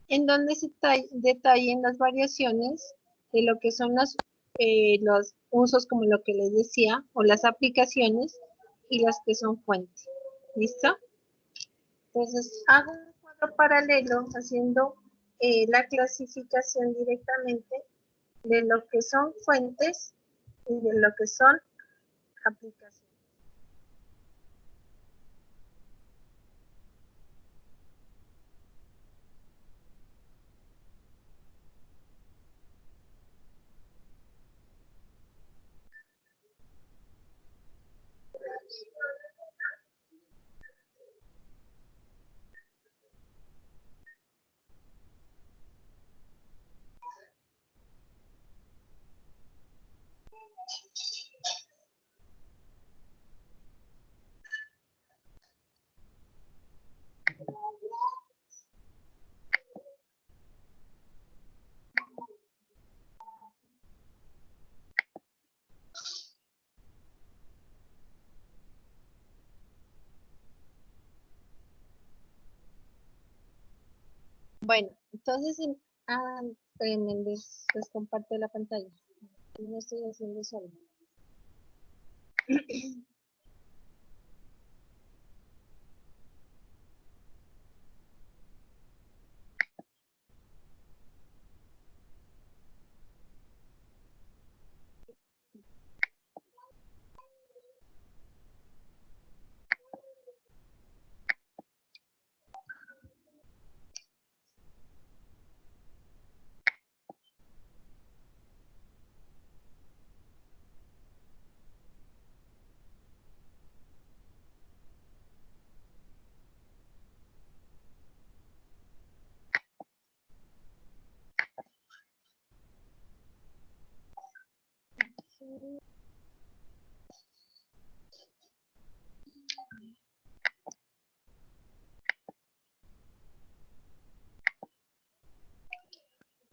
en donde se detallen las variaciones de lo que son los usos, como lo que les decía, o las aplicaciones, y las que son fuentes. ¿Listo? Entonces, hago un cuadro paralelo haciendo la clasificación directamente de lo que son fuentes y de lo que son aplicaciones. Bueno, entonces, espérenme, les comparto la pantalla. No estoy haciendo solo.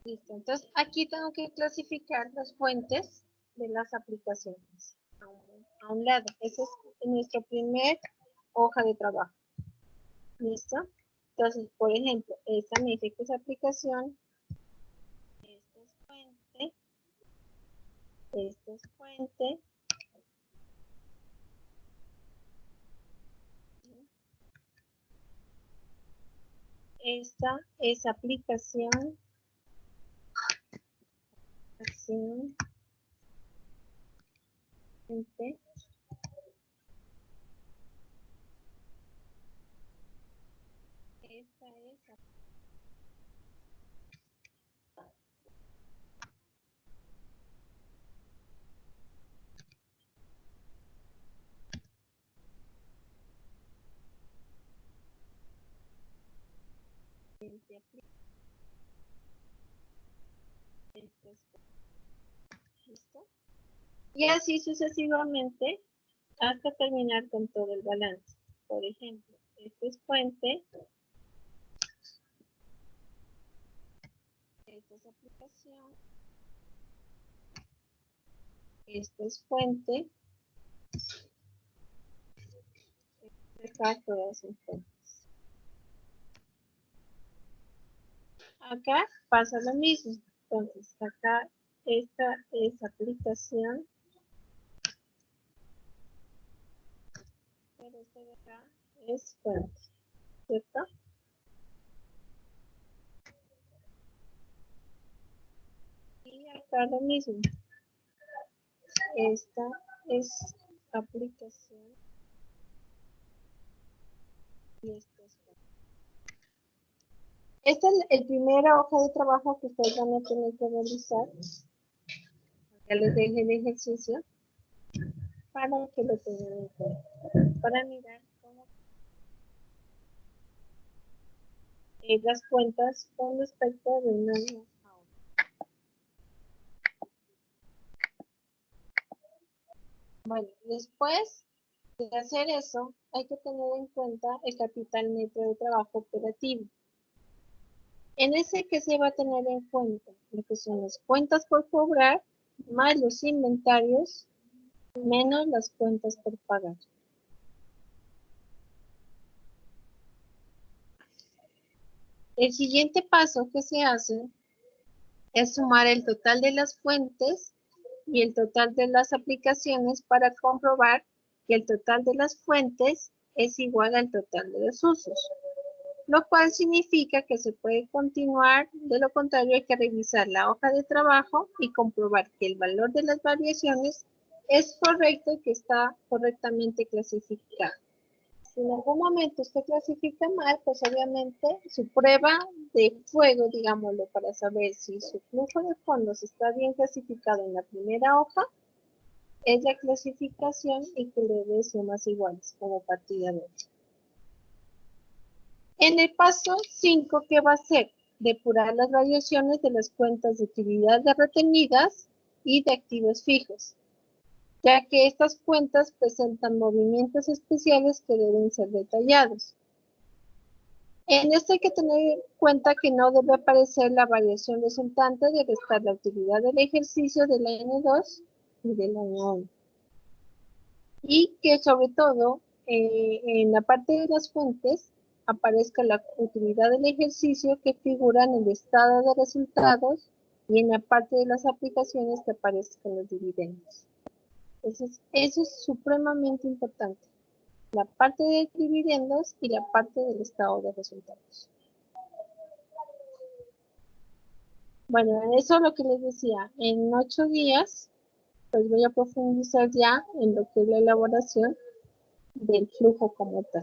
Listo, entonces aquí tengo que clasificar las fuentes de las aplicaciones a un lado. Ese es nuestro primer hoja de trabajo. ¿Listo? Entonces, por ejemplo, esta me dice que es aplicación, esta es fuente, esta es fuente, Esta es aplicación. Acción. Fuente. Esta es ¿listo? Y así sucesivamente hasta terminar con todo el balance. Por ejemplo, este es fuente, esta es aplicación, esta es fuente, acá todas son fuentes. Acá pasa lo mismo. Entonces, acá esta es aplicación, pero esta de acá es fuente, ¿cierto? Y acá lo mismo. Esta es aplicación y esta es fuente. Esta es el primera hoja de trabajo que ustedes van a tener que realizar. Ya les dejé el ejercicio para que lo tengan en cuenta. Para mirar cómo las cuentas con respecto de un año a otro. Bueno, después de hacer eso, hay que tener en cuenta el capital neto de trabajo operativo. En ese que se va a tener en cuenta lo que son las cuentas por cobrar, más los inventarios, menos las cuentas por pagar. El siguiente paso que se hace es sumar el total de las fuentes y el total de las aplicaciones para comprobar que el total de las fuentes es igual al total de los usos, lo cual significa que se puede continuar, de lo contrario hay que revisar la hoja de trabajo y comprobar que el valor de las variaciones es correcto y que está correctamente clasificado. Si en algún momento usted clasifica mal, pues obviamente su prueba de fuego, digámoslo, para saber si su flujo de fondos está bien clasificado en la primera hoja, es la clasificación y que le dé sumas iguales como partida doble. En el paso 5, ¿qué va a hacer? Depurar las variaciones de las cuentas de utilidades retenidas y de activos fijos, ya que estas cuentas presentan movimientos especiales que deben ser detallados. En esto hay que tener en cuenta que no debe aparecer la variación resultante de restar la utilidad del ejercicio del año 2 y del año 1. Y que sobre todo en la parte de las fuentes aparezca la utilidad del ejercicio que figura en el estado de resultados y en la parte de las aplicaciones que aparezcan los dividendos. Entonces, eso es supremamente importante. La parte de dividendos y la parte del estado de resultados. Bueno, eso es lo que les decía. En 8 días, pues voy a profundizar ya en lo que es la elaboración del flujo como tal.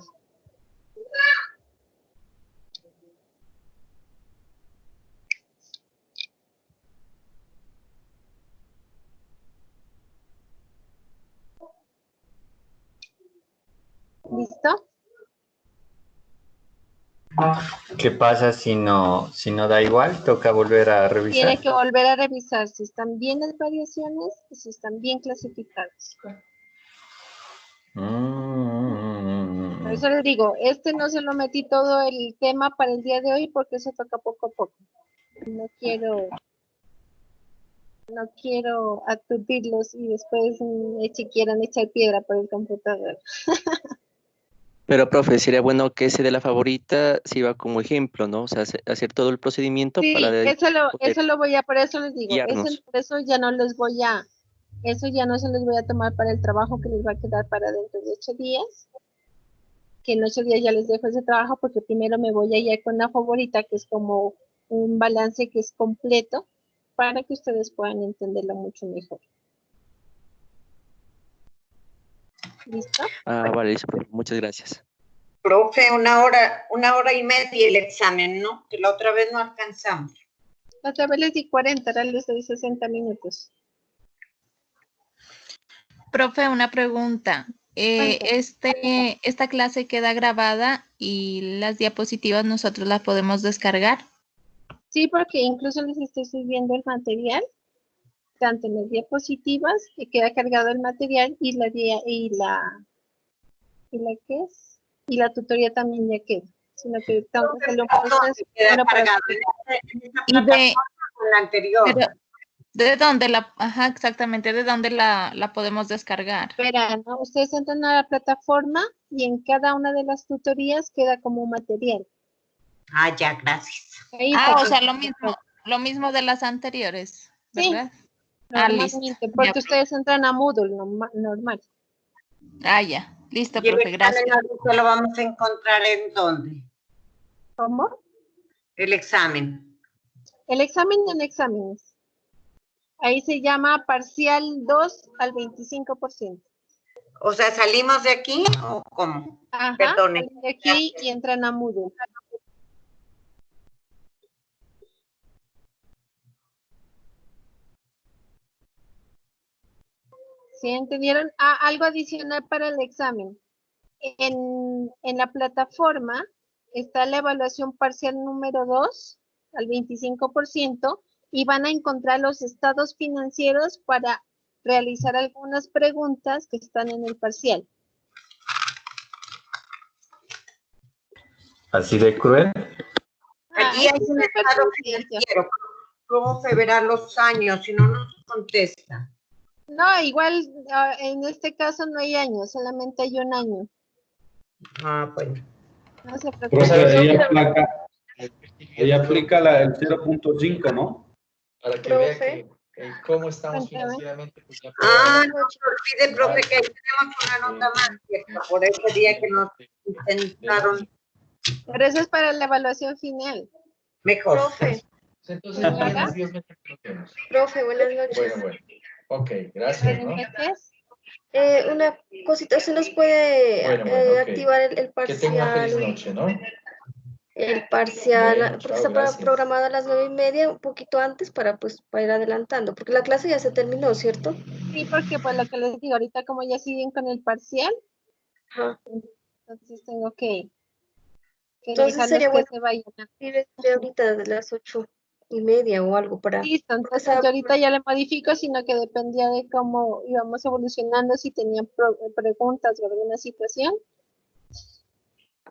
¿Listo? ¿Qué pasa si no da igual? ¿Toca volver a revisar? Tiene que volver a revisar si están bien las variaciones y si están bien clasificadas. Por eso les digo, no se lo metí todo el tema para el día de hoy porque eso toca poco a poco. No quiero aturdirlos y después quieran echar piedra por el computador. Pero, profe, sería bueno que ese de la favorita sirva como ejemplo, ¿no? O sea, hacer todo el procedimiento Sí, para eso lo voy a, por eso les digo, guiarnos. eso ya no eso ya no se les voy a tomar para el trabajo que les va a quedar para dentro de 8 días. que en 8 días ya les dejo ese trabajo porque primero me voy a ir con la favorita, que es como un balance que es completo, para que ustedes puedan entenderlo mucho mejor. ¿Listo? Ah, vale, listo, profe, muchas gracias. Profe, 1 hora y media el examen, ¿no? Que la otra vez no alcanzamos. La otra vez les di 40, ahora les doy 60 minutos. Profe, una pregunta. Esta clase queda grabada y las diapositivas nosotros las podemos descargar. Sí, porque incluso les estoy subiendo el material, tanto en las diapositivas, que queda cargado el material, y la ¿qué es? Y la tutoría también ya queda, sino que tengo que hacerle un proceso. Queda Bueno, para cargado en esta plataforma con la anterior. Pero, ¿de dónde ajá, exactamente, de dónde la podemos descargar? Espera, ¿no? Ustedes entran a la plataforma y en cada una de las tutorías queda como material. Ah, ya, gracias. Ahí o está. sea, lo mismo de las anteriores, ¿verdad? Sí, Listo. normalmente, porque ustedes entran a Moodle normal. Ya. Listo, ¿Y el profe, gracias. examen ahorita lo vamos a encontrar en dónde? ¿Cómo? El examen. El examen en exámenes. Ahí se llama parcial 2 al 25%. O sea, ¿salimos de aquí o cómo? Ajá, Perdone. salen de aquí y entran a Moodle. ¿Sí entendieron? Algo adicional para el examen. En la plataforma está la evaluación parcial número 2 al 25% y van a encontrar los estados financieros para realizar algunas preguntas que están en el parcial. ¿Así de cruel? Allí hay un estado financiero. Profe, verá los años, si no nos contesta. No, igual en este caso no hay años, solamente hay un año. Ah, bueno. No se preocupe. Profe, ella aplica el 0.5, ¿no? Para que vea que cómo estamos financieramente. Pues ya No se olvide, profe, que ahí tenemos una nota más, ¿cierto? Por ese día que nos intentaron. Pero eso es para la evaluación final. Mejor. Profe. Entonces, buenos días, Profe, buenas noches. Bueno. Ok, gracias, ¿no? Una cosita, ¿se nos puede activar el parcial? Que tenga una feliz noche, ¿no? El parcial, Bueno, porque chao, está gracias. programado a las 9:30, un poquito antes para ir adelantando, porque la clase ya se terminó, ¿cierto? Sí, porque pues lo que les digo, ahorita como ya siguen con el parcial, entonces tengo que Entonces sería bueno se vayan. de ahorita de las 8:30 o algo para... Listo, entonces yo ahorita ya le modifico, sino que dependía de cómo íbamos evolucionando, si tenían preguntas o alguna situación.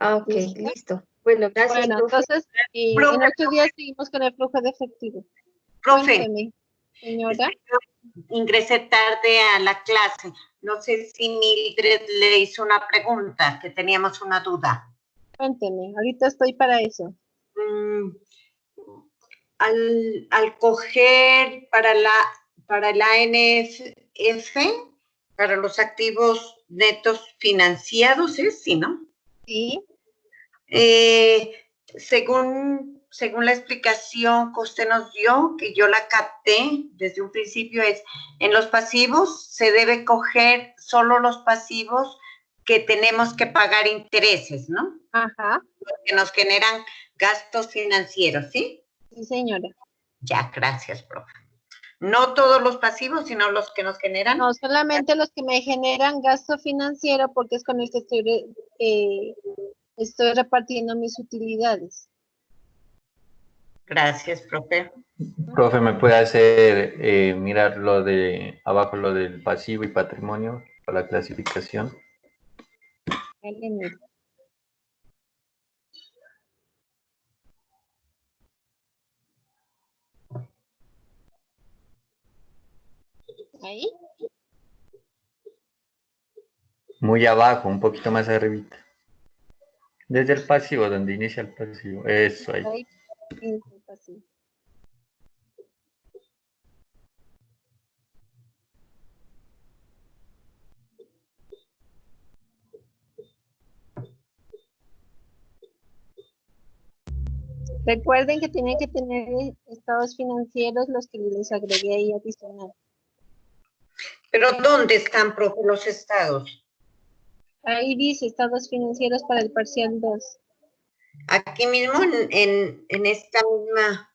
Ok, listo. Bueno, gracias, Bueno, profe. entonces, en 8 días seguimos con el flujo de efectivo. Profe, Cuénteme, señora. ingresé tarde a la clase. No sé si Mildred le hizo una pregunta, que teníamos una duda. Cuénteme, ahorita estoy para eso. Al coger para la ANF, para los activos netos financiados, ¿sí, no? Sí. Según la explicación que usted nos dio, que yo la capté desde un principio, es en los pasivos se debe coger solo los pasivos que tenemos que pagar intereses, ¿no? Ajá. Los que nos generan gastos financieros, ¿sí? Sí, señora. Ya, gracias, profe. No todos los pasivos, sino los que nos generan. No, solamente los que me generan gasto financiero, porque es con el que estoy repartiendo mis utilidades. Gracias, profe. Profe, ¿me puede hacer mirar lo de abajo, lo del pasivo y patrimonio para la clasificación? Ahí. Muy abajo, un poquito más arribita. Desde el pasivo, donde inicia el pasivo. Eso ahí. Ahí inicia el pasivo. Recuerden que tienen que tener estados financieros, los que les agregué ahí adicional. ¿Pero dónde están, profe, los estados? Ahí dice estados financieros para el parcial 2. Aquí mismo, en esta misma,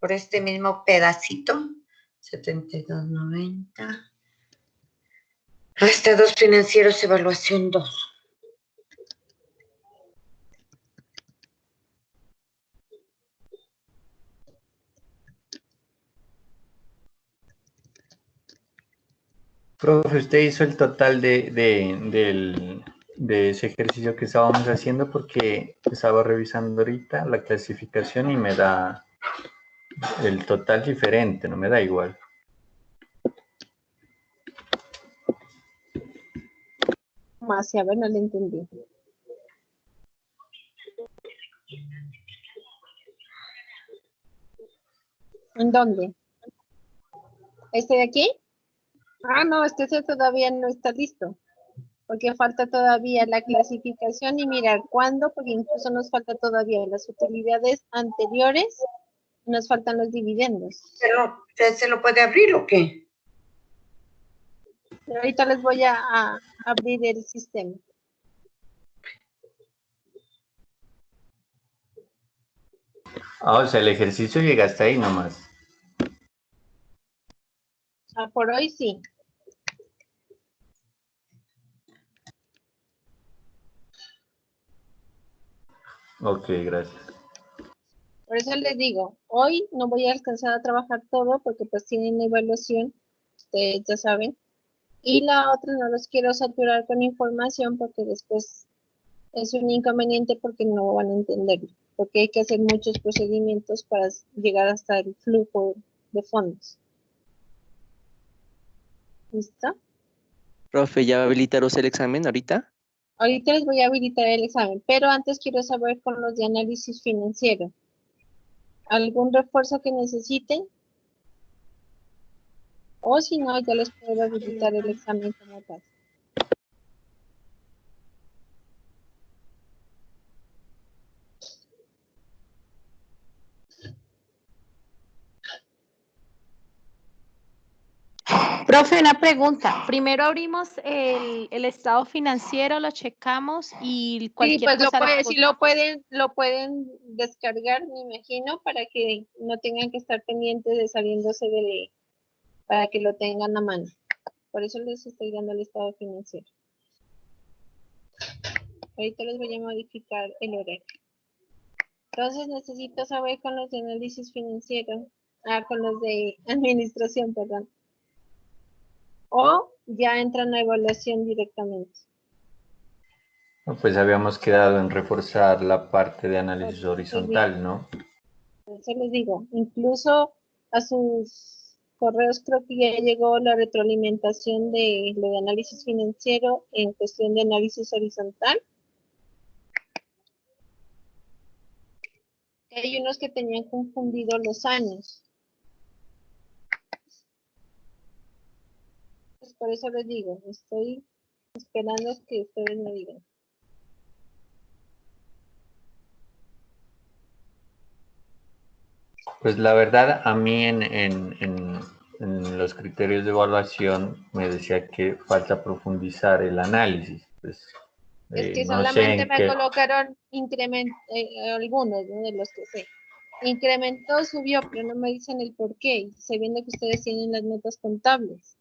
por este mismo pedacito, 72.90. Estados financieros, evaluación 2. Profe, usted hizo el total de ese ejercicio que estábamos haciendo porque estaba revisando ahorita la clasificación y me da el total diferente, no me da igual. Más, a ver, no le entendí. ¿En dónde? ¿Este de aquí? Ah, no, ese todavía no está listo, porque falta todavía la clasificación y mirar cuándo, porque incluso nos falta todavía las utilidades anteriores, nos faltan los dividendos. ¿Pero usted se lo puede abrir o qué? Pero ahorita les voy a abrir el sistema. Ah, o sea, el ejercicio llega hasta ahí nomás. Ah, por hoy sí. Ok, gracias. Por eso les digo, hoy no voy a alcanzar a trabajar todo porque pues tienen la evaluación, ustedes ya saben. Y la otra no los quiero saturar con información porque después es un inconveniente porque no van a entenderlo. Porque hay que hacer muchos procedimientos para llegar hasta el flujo de fondos. ¿Listo? Profe, ¿ya va a habilitaros el examen ahorita? Ahorita les voy a habilitar el examen, pero antes quiero saber con los de análisis financiero. ¿Algún refuerzo que necesiten? O si no, ya les puedo habilitar el examen como tal. Profe, una pregunta. Primero abrimos el estado financiero, lo checamos y Sí, cualquier pues cosa. sí lo pueden descargar, me imagino, para que no tengan que estar pendientes de saliéndose para que lo tengan a mano. Por eso les estoy dando el estado financiero. Ahorita les voy a modificar el horario. Entonces necesito saber con los de análisis financiero, con los de administración, perdón. O ya entran a evaluación directamente. No, pues habíamos quedado en reforzar la parte de análisis horizontal, ¿no? Por eso les digo, incluso a sus correos creo que ya llegó la retroalimentación de lo de análisis financiero en cuestión de análisis horizontal. Hay unos que tenían confundido los años. Pues por eso les digo, estoy esperando que ustedes me digan. Pues la verdad, a mí en los criterios de evaluación me decía que falta profundizar el análisis. Pues, Es que no sé solamente en me qué. colocaron algunos, ¿no? De los que sé. Incrementó, subió, pero no me dicen el por qué. Se viendo que ustedes tienen las notas contables.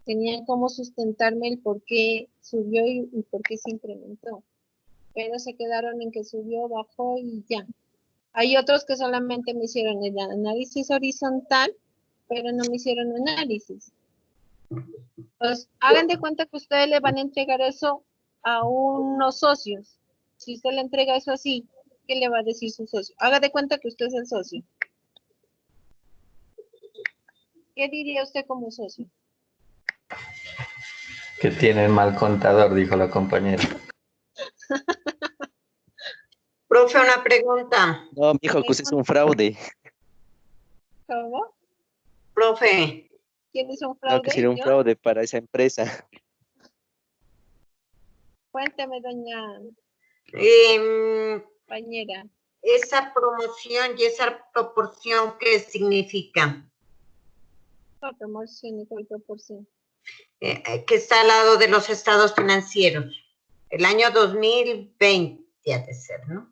Tenían como sustentarme el por qué subió y por qué se incrementó. Pero se quedaron en que subió, bajó y ya. Hay otros que solamente me hicieron el análisis horizontal, pero no me hicieron análisis. Pues hagan de cuenta que ustedes le van a entregar eso a unos socios. Si usted le entrega eso así, ¿qué le va a decir su socio? Haga de cuenta que usted es el socio. ¿Qué diría usted como socio? Que tienen mal contador, dijo la compañera. Profe, una pregunta. No, mijo, que usted es un fraude. ¿Cómo? Profe. ¿Quién es un No, fraude? que sería un ¿Yo? fraude para esa empresa. Cuénteme, doña Compañera. Esa promoción y esa proporción, ¿qué significa? ¿Cuál promoción y cuál proporción? Que está al lado de los estados financieros. El año 2020 ha de ser, ¿no?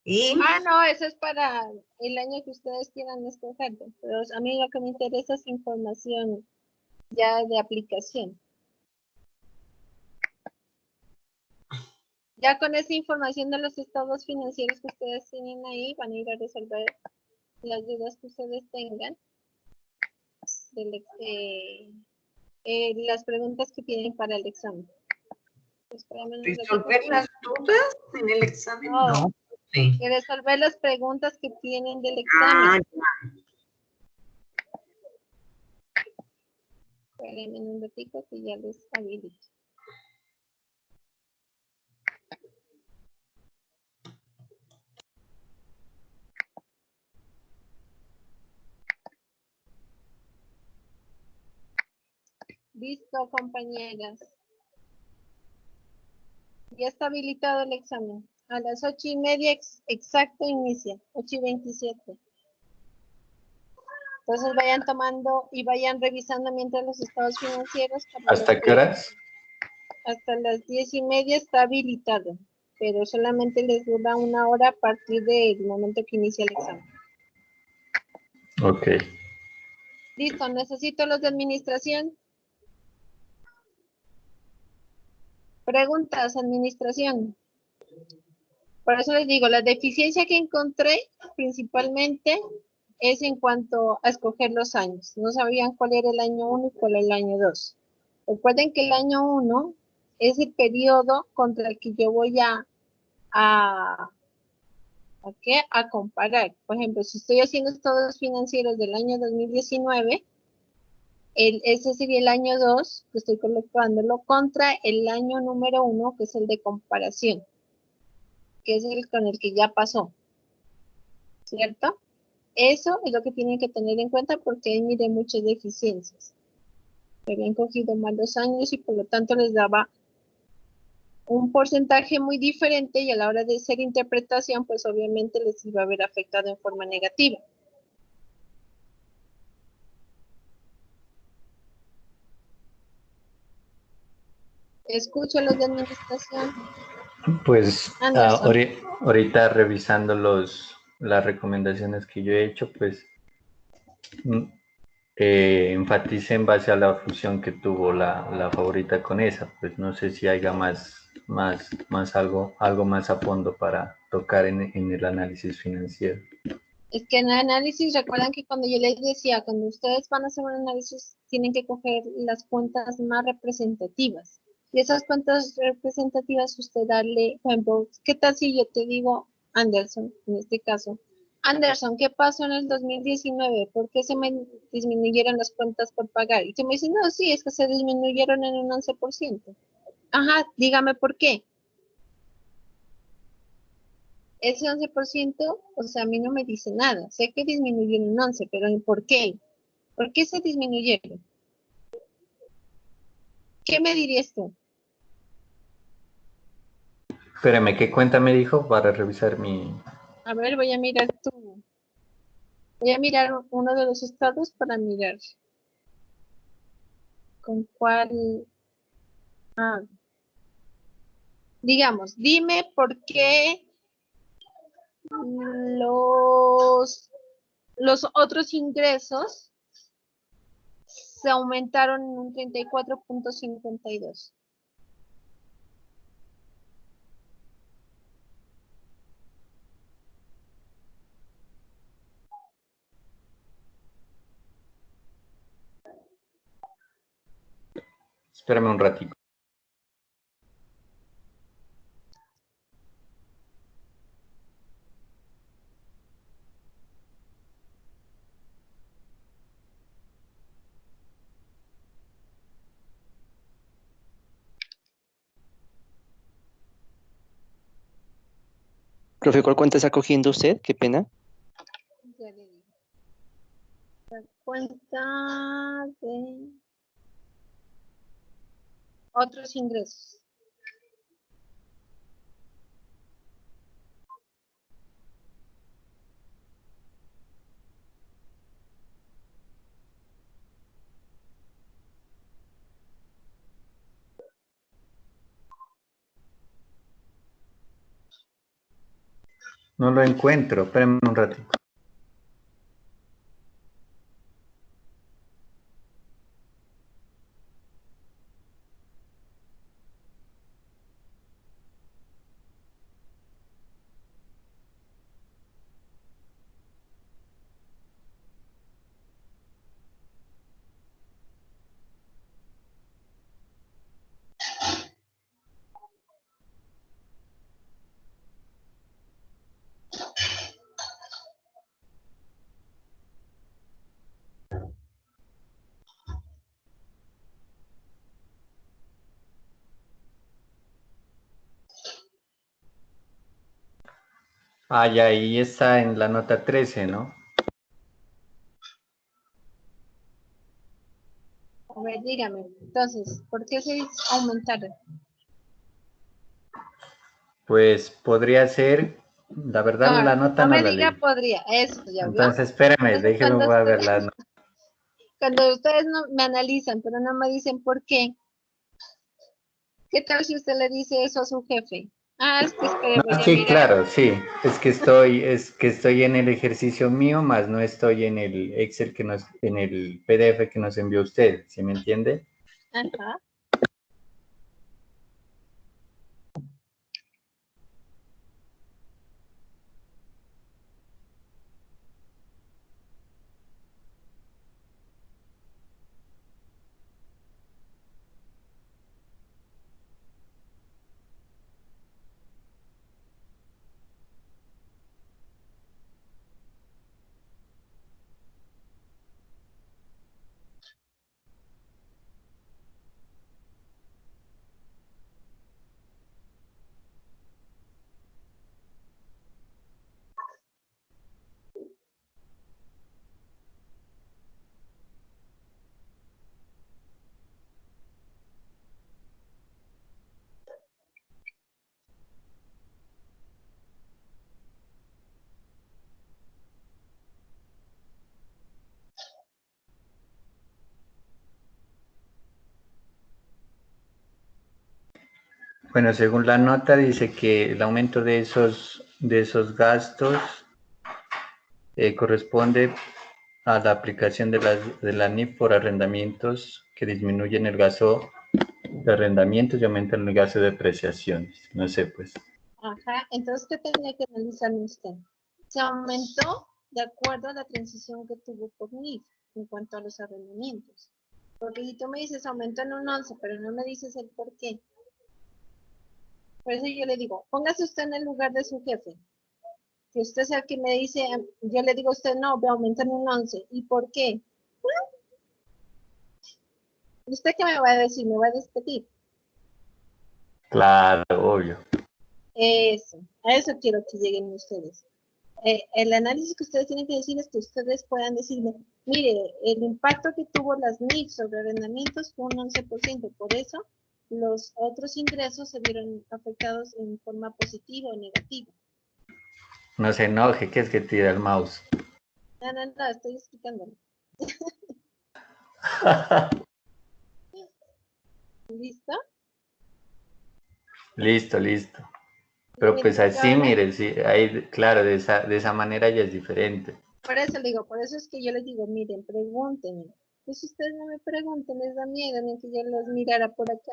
Y no, eso es para el año que ustedes quieran escoger. Pero a mí lo que me interesa es información ya de aplicación. Ya con esa información de los estados financieros que ustedes tienen ahí, van a ir a resolver las dudas que ustedes tengan. Las preguntas que tienen para el examen. ¿resolver las dudas en el examen? No. Sí. Y resolver las preguntas que tienen del examen. Espérenme un ratito que ya les habilito. Listo, compañeras. Ya está habilitado el examen. A las 8:30 exacto inicia, 8:27. Entonces vayan tomando y vayan revisando mientras los estados financieros. ¿Hasta qué horas? Hasta las 10:30 está habilitado, pero solamente les dura 1 hora a partir del momento que inicia el examen. Ok. Listo, necesito los de administración. Preguntas, administración. Por eso les digo, la deficiencia que encontré principalmente es en cuanto a escoger los años. No sabían cuál era el año 1 y cuál era el año 2. Recuerden que el año 1 es el periodo contra el que yo voy a comparar. Por ejemplo, si estoy haciendo estados financieros del año 2019, ese sería el año 2, que estoy colocándolo contra el año número 1, que es el de comparación, que es el con el que ya pasó, ¿cierto? Eso es lo que tienen que tener en cuenta porque ahí miré muchas deficiencias. Habían cogido mal los años y por lo tanto les daba un porcentaje muy diferente y a la hora de hacer interpretación, pues obviamente les iba a haber afectado en forma negativa. Escucho los de administración. Pues Anderson. ahorita revisando las recomendaciones que yo he hecho, pues enfatice en base a la fusión que tuvo la favorita con esa. Pues no sé si haya algo más a fondo para tocar en el análisis financiero. Es que en el análisis, recuerdan que cuando yo les decía, cuando ustedes van a hacer un análisis, tienen que coger las cuentas más representativas. Y esas cuentas representativas, usted darle, por ejemplo, ¿qué tal si yo te digo, Anderson, en este caso, Anderson, ¿qué pasó en el 2019? ¿Por qué se me disminuyeron las cuentas por pagar? Y tú me dices, no, sí, es que se disminuyeron en un 11%. Ajá, dígame por qué. Ese 11%, o sea, a mí no me dice nada. Sé que disminuyó en un 11, pero ¿por qué? ¿Por qué se disminuyeron? ¿Qué me dirías tú? Espérame, ¿qué cuenta me dijo para revisar mi...? A ver, voy a mirar voy a mirar uno de los estados para mirar con cuál... digamos, dime por qué los otros ingresos se aumentaron en un 34.52. Espérame un ratito. Profe, ¿cuál cuenta está cogiendo usted? Qué pena. Ya le digo. La cuenta de otros ingresos. No lo encuentro. Espérenme un ratito. Ah, ya ahí está en la nota 13, ¿no? A ver, dígame. Entonces, ¿por qué se aumentaron? Pues podría ser, la verdad la nota No no me la diga leí. podría, eso ya vio. Entonces, espérame, Entonces, déjeme voy a ver la nota. cuando ustedes no me analizan, pero no me dicen por qué, ¿qué tal si usted le dice eso a su jefe? Ah, es que espere, No, voy a sí, mirar. claro, sí. Es que estoy en el ejercicio mío, más no estoy en el Excel en el PDF que nos envió usted, ¿sí me entiende? Ajá. Bueno, según la nota dice que el aumento de esos gastos corresponde a la aplicación de la NIF por arrendamientos que disminuyen el gasto de arrendamientos y aumentan el gasto de depreciaciones. No sé, pues. Ajá. Entonces, ¿qué tenía que analizar usted? Se aumentó de acuerdo a la transición que tuvo por NIF en cuanto a los arrendamientos. Porque si tú me dices aumentó en un 11, pero no me dices el por qué. Por eso yo le digo, póngase usted en el lugar de su jefe. Si usted es el que me dice, yo le digo a usted, no, me aumentó en un 11. ¿Y por qué? ¿Usted qué me va a decir? ¿Me va a despedir? Claro, obvio. Eso, a eso quiero que lleguen ustedes. El análisis que ustedes tienen que decir es que ustedes puedan decirme, mire, el impacto que tuvo las NIF sobre arrendamientos fue un 11%, por eso los otros ingresos se vieron afectados en forma positiva o negativa. No se enoje, que es que tira el mouse. No, estoy explicándolo. ¿Listo? Listo, listo. Pero pues así, mire, sí, ahí, claro, de esa manera ya es diferente. Por eso le digo, por eso es que yo les digo, miren, pregúntenme. Pues si ustedes no me pregunten, les da miedo ni que yo los mirara por acá.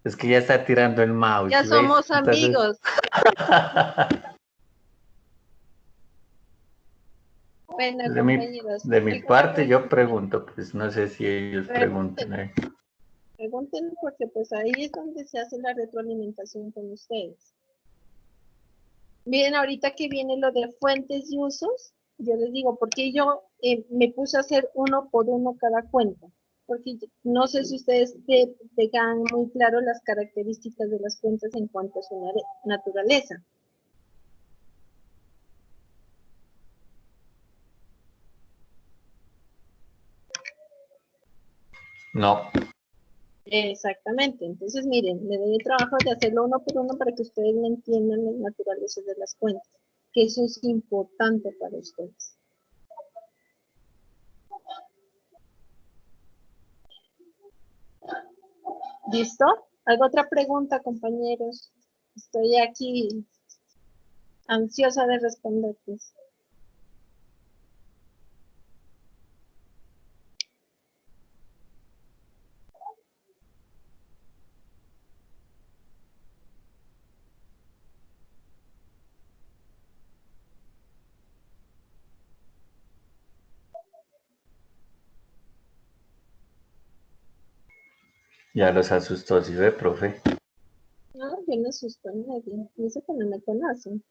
Es que ya está tirando el mouse, Ya ¿ves? somos Entonces... amigos. Bueno, compañeros. De mi parte yo pregunto, pues no sé si ellos pregunten. Pregunten porque pues ahí es donde se hace la retroalimentación con ustedes. Miren, ahorita que viene lo de fuentes y usos, yo les digo, porque yo me puse a hacer uno por uno cada cuenta, porque no sé si ustedes tengan muy claro las características de las cuentas en cuanto a su naturaleza. No. Exactamente, entonces miren, me doy el trabajo de hacerlo uno por uno para que ustedes me entiendan las naturalezas de las cuentas, que eso es importante para ustedes. ¿Listo? ¿Alguna otra pregunta, compañeros? Estoy aquí ansiosa de responderles. Ya los asustó, ¿sí ve, profe? No, yo no asusto a nadie. Dice que no me conocen.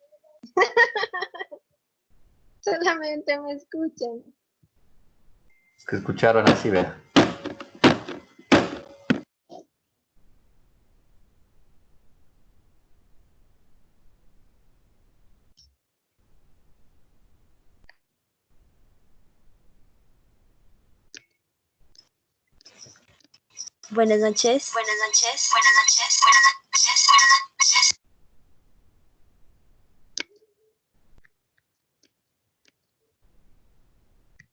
Solamente me escuchan. Es que escucharon así, vea. Buenas noches. Buenas noches. Buenas noches. Buenas noches. Buenas noches.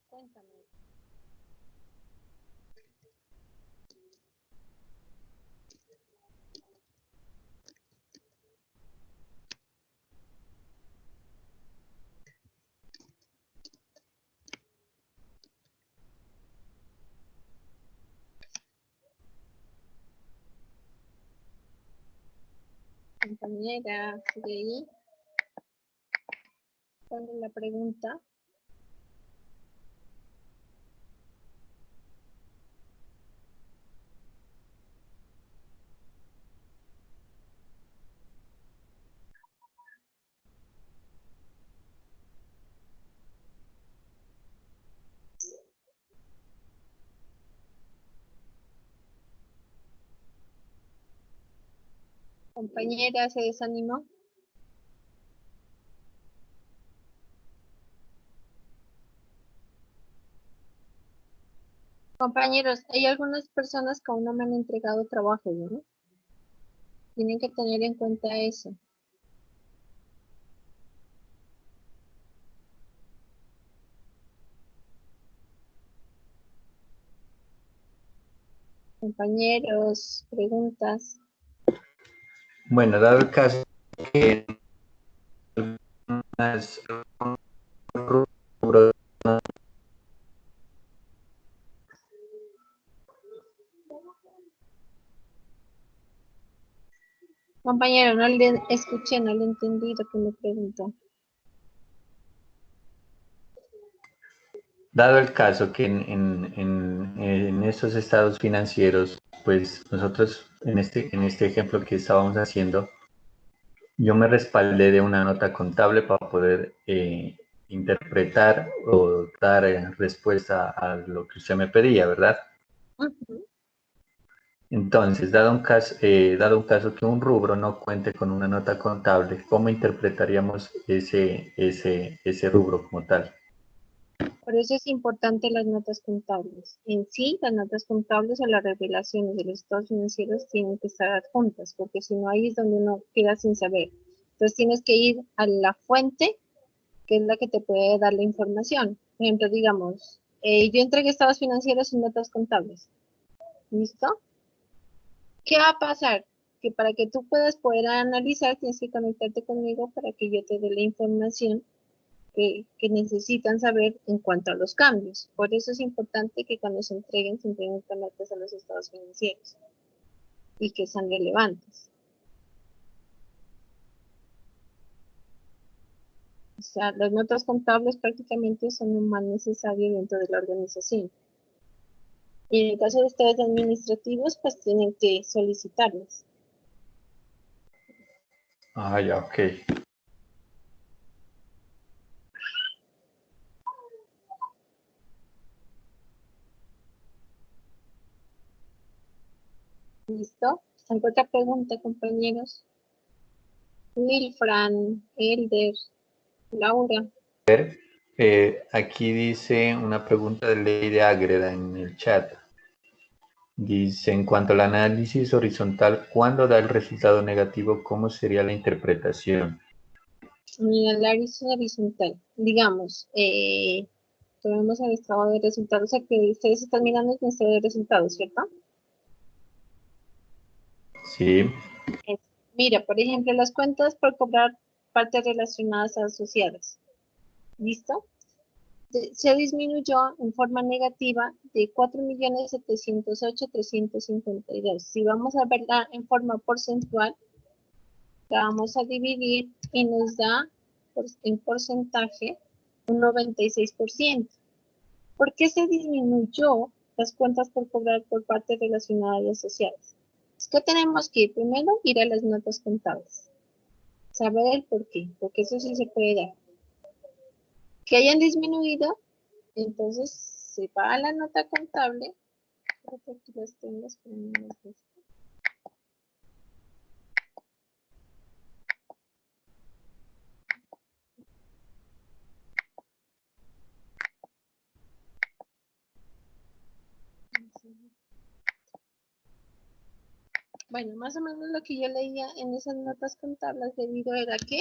Cuéntame. Compañera, sigue ahí. ¿Cuál es la pregunta? Compañera, ¿se desanimó? Compañeros, hay algunas personas que aún no me han entregado trabajo, ¿no? Tienen que tener en cuenta eso. Compañeros, preguntas. Bueno, dado el caso que algunas rubros Compañero, no le escuché, no le entendí lo que me preguntó. dado el caso que en estos estados financieros, pues nosotros en este ejemplo que estábamos haciendo, yo me respaldé de una nota contable para poder interpretar o dar respuesta a lo que usted me pedía, ¿verdad? Entonces, dado un caso que un rubro no cuente con una nota contable, ¿cómo interpretaríamos ese rubro como tal? Por eso es importante las notas contables. En sí, las notas contables o las revelaciones de los estados financieros tienen que estar adjuntas, porque si no, ahí es donde uno queda sin saber. Entonces tienes que ir a la fuente, que es la que te puede dar la información. Por ejemplo, digamos, yo entregué estados financieros sin notas contables. ¿Listo? ¿Qué va a pasar? Que para que tú puedas poder analizar, tienes que conectarte conmigo para que yo te dé la información que necesitan saber en cuanto a los cambios. Por eso es importante que cuando se entreguen con notas a los estados financieros y que sean relevantes. O sea, las notas contables prácticamente son un mal necesario dentro de la organización. Y en el caso de ustedes administrativos, pues tienen que solicitarlas. Ah, ya, ok. ¿Listo? ¿Alguna otra pregunta, compañeros? Wilfran, Elder, Laura. Aquí dice una pregunta de Lady Ágreda en el chat. Dice, en cuanto al análisis horizontal, ¿cuándo da el resultado negativo? ¿Cómo sería la interpretación? En el análisis horizontal, digamos, tenemos el estado de resultados, o sea que ustedes están mirando el estado de resultados, ¿cierto? Sí. Mira, por ejemplo, las cuentas por cobrar partes relacionadas asociadas. ¿Listo? Se disminuyó en forma negativa de 4.708.352. Si vamos a verla en forma porcentual, la vamos a dividir y nos da en porcentaje un 96%. ¿Por qué se disminuyó las cuentas por cobrar por partes relacionadas y asociadas? Es que tenemos que primero ir a las notas contables, saber el por qué, porque eso sí se puede dar. Que hayan disminuido, entonces se va a la nota contable. Creo que aquí las tengo, pero no las busco. Bueno, más o menos lo que yo leía en esas notas contables debido era que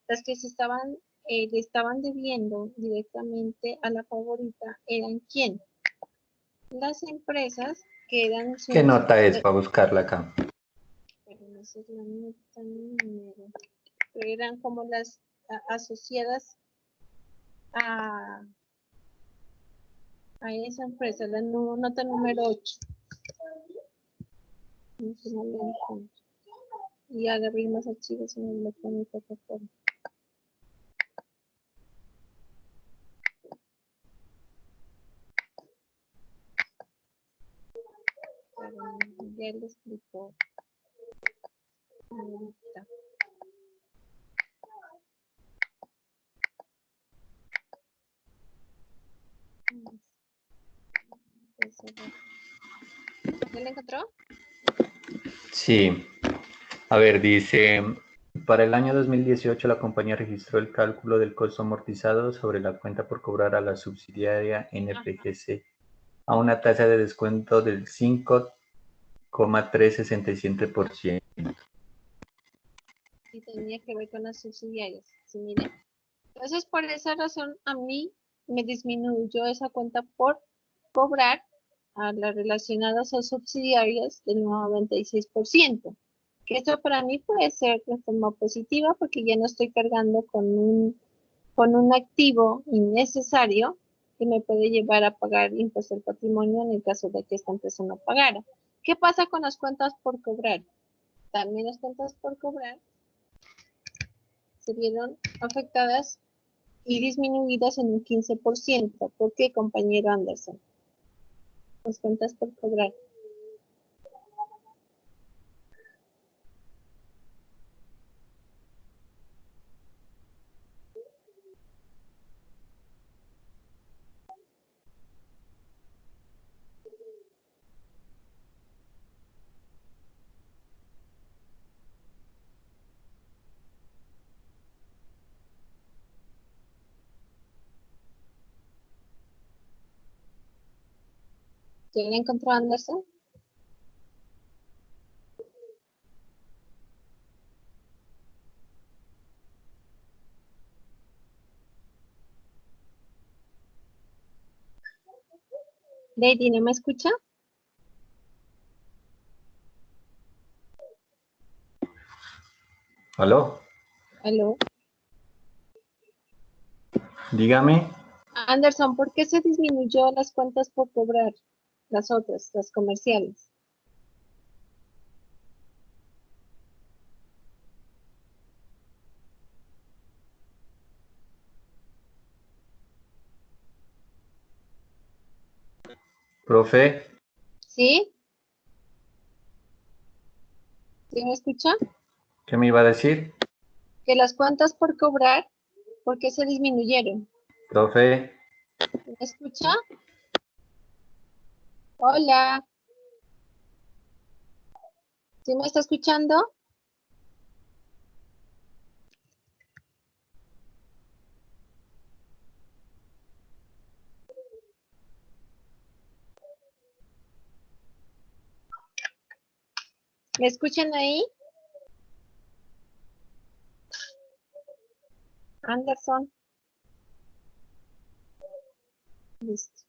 las que se estaban, le estaban debiendo directamente a la favorita eran ¿quién? Las empresas que eran... ¿Qué nota es para buscarla acá? Pero no sé la nota número. Pero eran como las asociadas a esa empresa, la nota número 8. Y agarré más archivos en el electrónico plataforma. Ya le explico. Ahorita. ¿Ya la encontró? Sí. A ver, dice, para el año 2018 la compañía registró el cálculo del costo amortizado sobre la cuenta por cobrar a la subsidiaria NPGC a una tasa de descuento del 5,367%. Y tenía que ver con las subsidiarias. Sí, mire. Entonces, por esa razón, a mí me disminuyó esa cuenta por cobrar a las relacionadas a subsidiarias del 96%. Que esto para mí puede ser de forma positiva porque ya no estoy cargando con un activo innecesario que me puede llevar a pagar impuesto al patrimonio en el caso de que esta empresa no pagara. ¿Qué pasa con las cuentas por cobrar? También las cuentas por cobrar se vieron afectadas y disminuidas en un 15%. ¿Por qué, compañero Anderson? Las cuentas por cobrar. ¿Ya la encontró Anderson? Lady, ¿no me escucha? ¿Aló? ¿Aló? Dígame. Anderson, ¿por qué se disminuyó las cuentas por cobrar? Las otras, las comerciales. Profe, ¿Sí? ¿Sí me escucha? ¿qué me iba a decir? Que las cuentas por cobrar, ¿por qué se disminuyeron? Profe, ¿Me escucha? Hola. ¿Sí me está escuchando? ¿Me escuchan ahí? Anderson. Listo.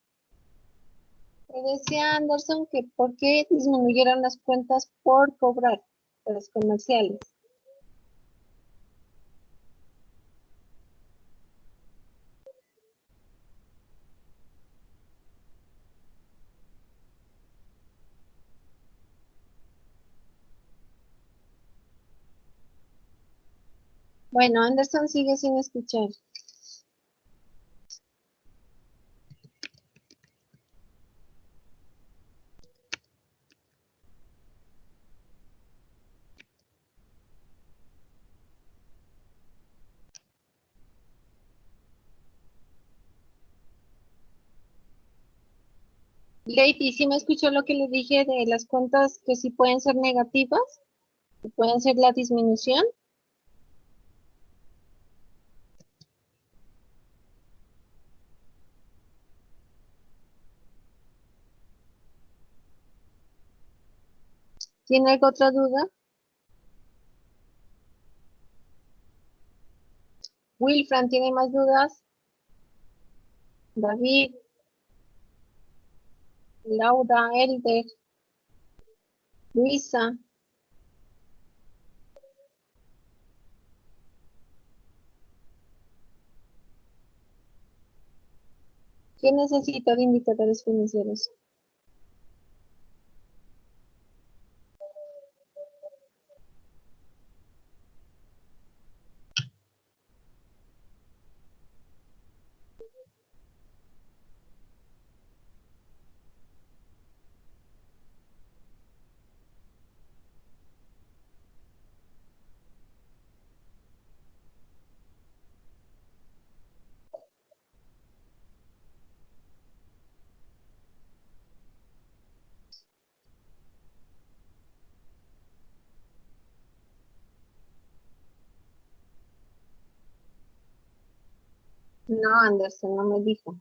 Me decía Anderson que ¿por qué disminuyeron las cuentas por cobrar, las comerciales? Bueno, Anderson sigue sin escuchar. Lady, ¿sí me escuchó lo que le dije de las cuentas que sí pueden ser negativas? Que pueden ser la disminución. ¿Tiene alguna otra duda? Wilfran, ¿tiene más dudas? David, Laura, Elder, Luisa. ¿Qué necesita de indicadores financieros? No, Anderson, no me dijo.